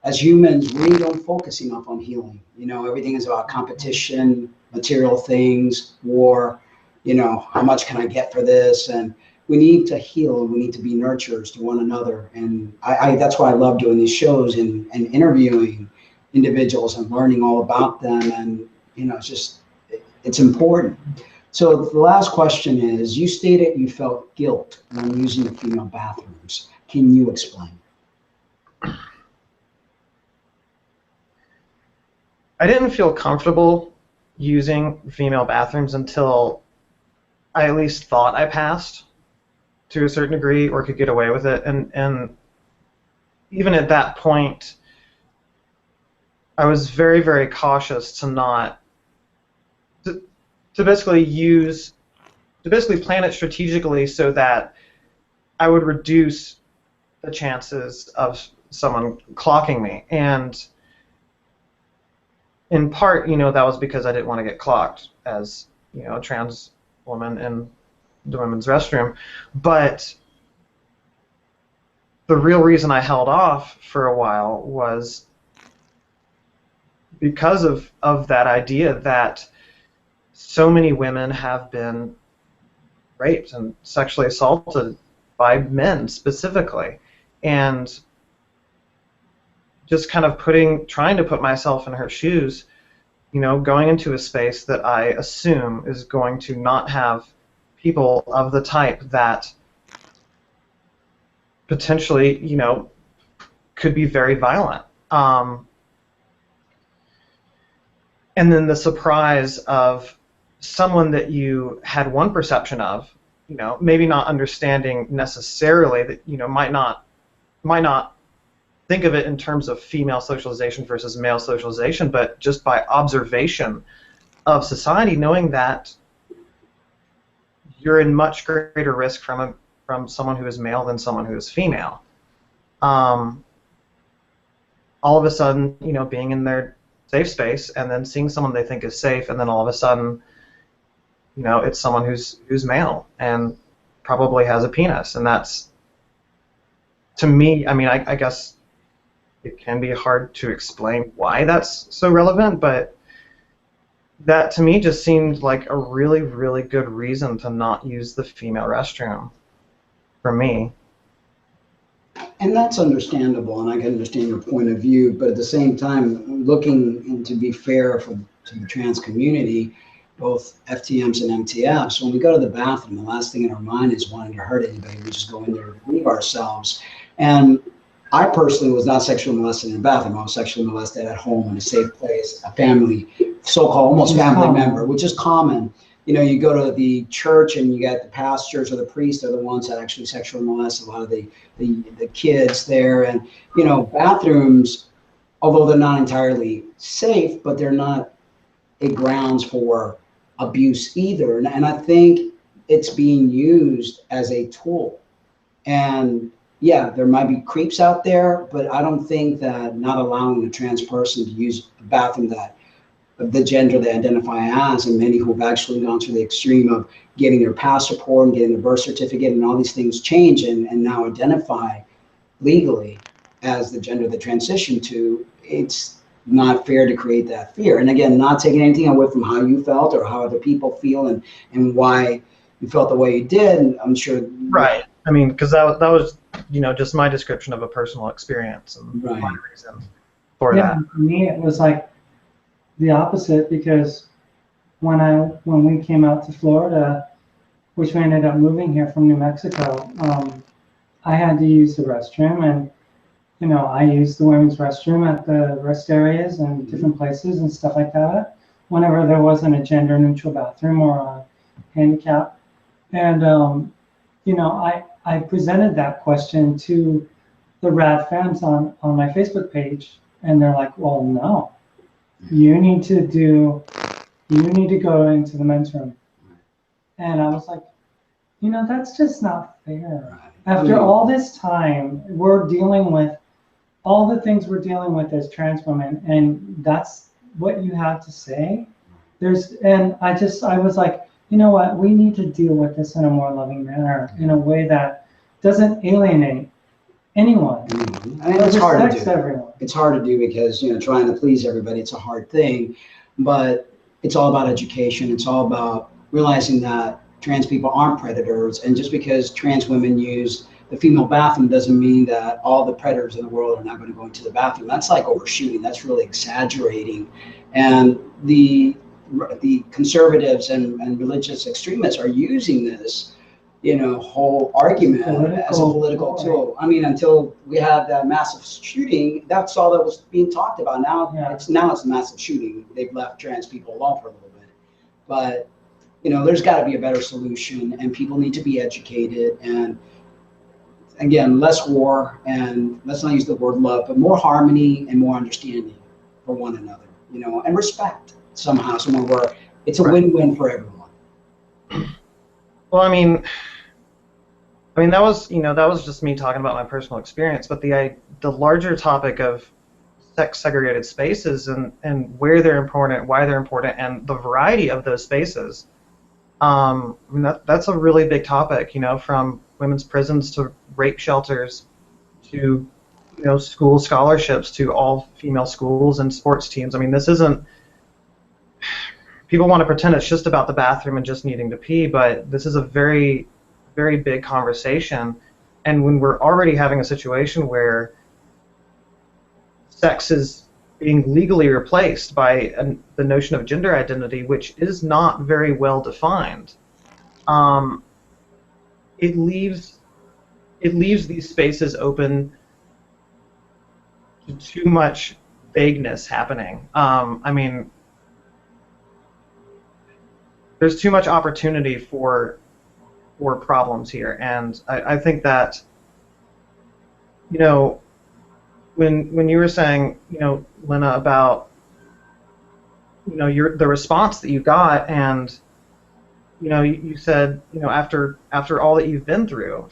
as humans, we don't focus enough on healing. You know, everything is about competition, material things, war, you know, how much can I get for this? And we need to heal. We need to be nurturers to one another. And that's why I love doing these shows and interviewing individuals and learning all about them. And, you know, it's important. So the last question is, you stated you felt guilt when using the female bathrooms. Can you explain? I didn't feel comfortable using female bathrooms until I at least thought I passed to a certain degree or could get away with it. And even at that point, I was very, very cautious to not, to basically plan it strategically so that I would reduce the chances of someone clocking me. And in part, you know, that was because I didn't want to get clocked as, you know, a trans woman in the women's restroom. But the real reason I held off for a while was because of that idea that so many women have been raped and sexually assaulted by men specifically. And just kind of trying to put myself in her shoes, you know, going into a space that I assume is going to not have people of the type that potentially, you know, could be very violent. And then the surprise of someone that you had one perception of, you know, maybe not understanding necessarily that, you know, might not think of it in terms of female socialization versus male socialization, but just by observation of society, knowing that you're in much greater risk from someone who is male than someone who is female. All of a sudden, you know, being in their safe space and then seeing someone they think is safe, and then all of a sudden, you know, it's someone who's male and probably has a penis, and that's, to me, I mean, I guess it can be hard to explain why that's so relevant, but that to me just seemed like a really, really good reason to not use the female restroom for me. And that's understandable, and I can understand your point of view, but at the same time, looking, and to be fair to the trans community, both FTMs and MTFs, when we go to the bathroom, the last thing in our mind is wanting to hurt anybody. We just go in there to relieve ourselves. And I personally was not sexually molested in the bathroom. I was sexually molested at home in a safe place, a family, so-called almost family member, which is common. You know, you go to the church and you got the pastors or the priests are the ones that actually sexually molest a lot of the kids there. And, you know, bathrooms, although they're not entirely safe, but they're not a grounds for abuse either. And I think it's being used as a tool. And yeah, there might be creeps out there, but I don't think that not allowing a trans person to use a bathroom that the gender they identify as, and many who have actually gone through the extreme of getting their passport and getting their birth certificate and all these things change and now identify legally as the gender they transition to, it's not fair to create that fear. And again, not taking anything away from how you felt or how other people feel and why you felt the way you did, and I'm sure. Right. I mean, because that was, you know, just my description of a personal experience and right. my reason for yeah, that. For me, it was like the opposite, because when we came out to Florida, which we ended up moving here from New Mexico, I had to use the restroom, and you know, I used the women's restroom at the rest areas and different places and stuff like that whenever there wasn't a gender neutral bathroom or a handicap. And you know, I presented that question to the rad fans on my Facebook page, And they're like, well, no, you need to go into the men's room. And I was like, that's just not fair. After all this time, we're dealing with all the things we're dealing with as trans women, and that's what you have to say. And I was like, you know what, we need to deal with this in a more loving manner, in a way that doesn't alienate anyone. I mean, it's hard to do. Everyone. It's hard to do because, trying to please everybody, it's a hard thing, but it's all about education. It's all about realizing that trans people aren't predators, and just because trans women use the female bathroom doesn't mean that all the predators in the world are not going to go into the bathroom. That's like overshooting. That's really exaggerating. And the conservatives and religious extremists are using this, whole argument as a political tool. I mean, until we had that massive shooting, that's all that was being talked about. Now it's a massive shooting. They've left trans people alone for a little bit, but there's got to be a better solution, and people need to be educated. And again, less war, and let's not use the word love, but more harmony and more understanding for one another, and respect somehow, somewhere where it's a win-win for everyone. Well, I mean, that was just me talking about my personal experience, but the larger topic of sex-segregated spaces and where they're important, why they're important, and the variety of those spaces. I mean, that's a really big topic, from women's prisons to rape shelters to, school scholarships to all female schools and sports teams. I mean, this isn't, people want to pretend it's just about the bathroom and just needing to pee, but this is a very, very big conversation. And when we're already having a situation where sex is being legally replaced by the notion of gender identity, which is not very well defined, it leaves these spaces open to too much vagueness happening. I mean, there's too much opportunity for problems here, and I think that, when you were saying, Lena, about, the response that you got, and, you said, after all that you've been through,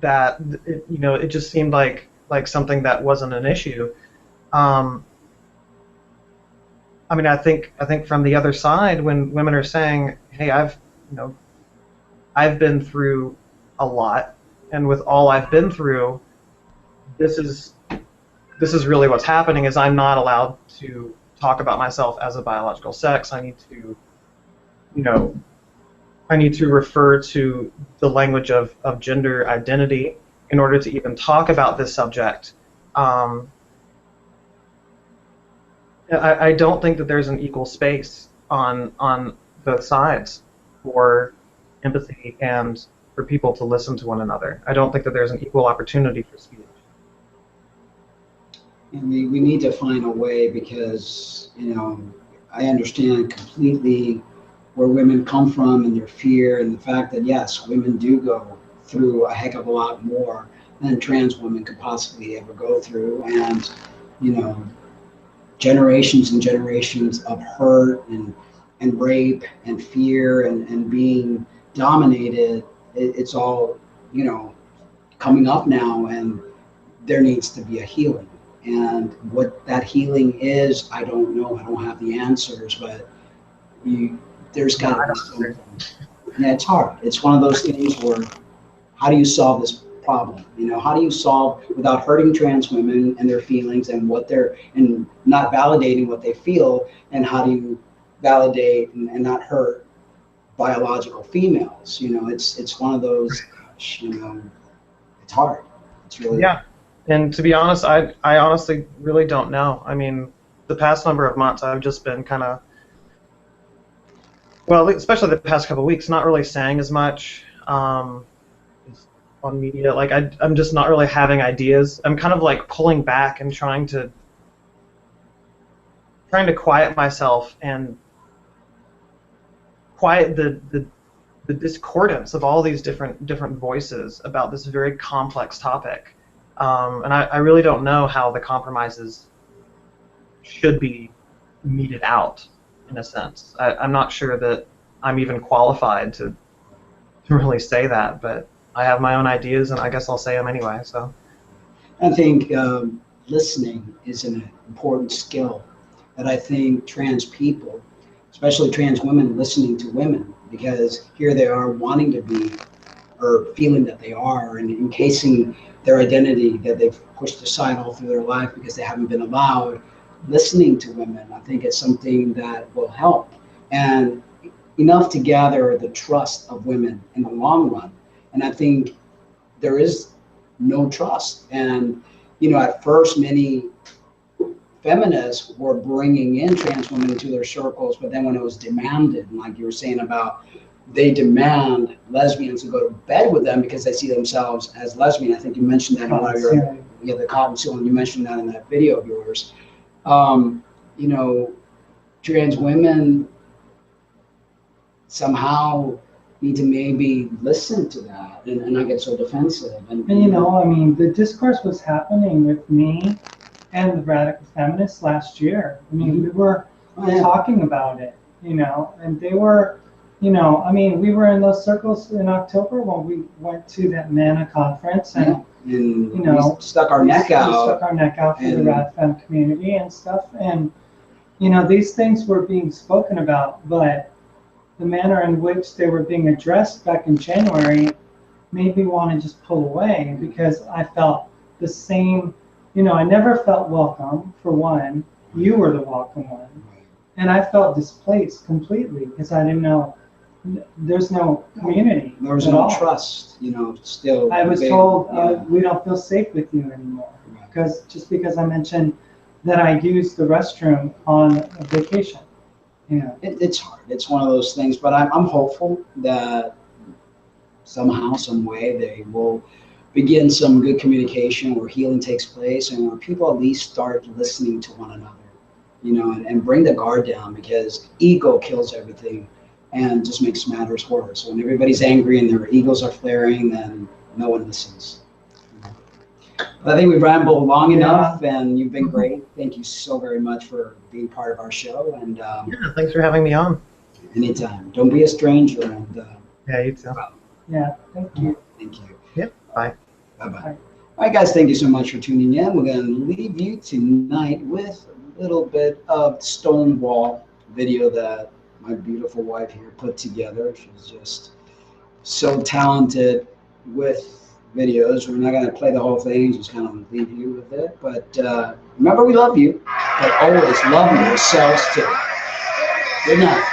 that, it just seemed like something that wasn't an issue. I mean, I think from the other side, when women are saying, hey, I've been through a lot, and with all I've been through, this is really what's happening, is I'm not allowed to talk about myself as a biological sex. I need to, refer to the language of gender identity in order to even talk about this subject. I don't think that there's an equal space on both sides for empathy and for people to listen to one another. I don't think that there's an equal opportunity for speech. And we need to find a way, because, I understand completely where women come from and their fear, and the fact that, yes, women do go through a heck of a lot more than trans women could possibly ever go through. And, generations and generations of hurt and rape and fear and being dominated, it's all, coming up now, and there needs to be a healing. And what that healing is, I don't know. I don't have the answers, but there's got to be something. Yeah, it's hard. It's one of those things where, how do you solve this problem? How do you solve without hurting trans women and their feelings and and not validating what they feel? And how do you validate and not hurt biological females? It's one of those. It's hard. It's really hard. And to be honest, I honestly really don't know. I mean, the past number of months, I've just been kind of, well, especially the past couple of weeks, not really saying as much on media. Like, I'm just not really having ideas. I'm kind of like pulling back and trying to quiet myself and quiet the discordance of all these different voices about this very complex topic. And I really don't know how the compromises should be meted out, in a sense. I'm not sure that I'm even qualified to really say that, but I have my own ideas, and I guess I'll say them anyway. So I think listening is an important skill that I think trans people, especially trans women, listening to women, because here they are wanting to be or feeling that they are and encasing their identity that they've pushed aside all through their life because they haven't been allowed. Listening to women, I think, is something that will help, and enough to gather the trust of women in the long run. And I think there is no trust. And, at first, many feminists were bringing in trans women into their circles, but then when it was demanded, and like you were saying about they demand lesbians to go to bed with them because they see themselves as lesbian. I think you mentioned that in one of your, the cotton ceiling, you mentioned that in that video of yours. You know, trans women somehow need to maybe listen to that and not get so defensive. And I mean, the discourse was happening with me and the radical feminists last year. I mean, we were talking about it, and they were, I mean, we were in those circles in October when we went to that MANA conference, and we stuck our neck out. We stuck our neck out for the rad fem community and stuff, and these things were being spoken about, but the manner in which they were being addressed back in January made me want to just pull away, because I felt the same, I never felt welcome, for one. You were the welcome one. And I felt displaced completely because I didn't know, there's no community. There was no trust, still. I was told, we don't feel safe with you anymore. Because I mentioned that I used the restroom on a vacation. It's hard. It's one of those things, but I'm hopeful that somehow, some way, they will begin some good communication where healing takes place and where people at least start listening to one another, and bring the guard down, because ego kills everything and just makes matters worse. When everybody's angry and their egos are flaring, then no one listens. I think we've rambled long enough, and you've been great. Thank you so very much for being part of our show. And thanks for having me on. Anytime. Don't be a stranger. And you too. Yeah, thank you. Thank you. Yep. Bye. Bye-bye. All right, guys, thank you so much for tuning in. We're going to leave you tonight with a little bit of Stonewall video that my beautiful wife here put together. She's just so talented with videos. We're not going to play the whole thing, just kind of leave you with it. But remember, we love you, but always love yourselves too. Good night.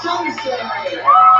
Some say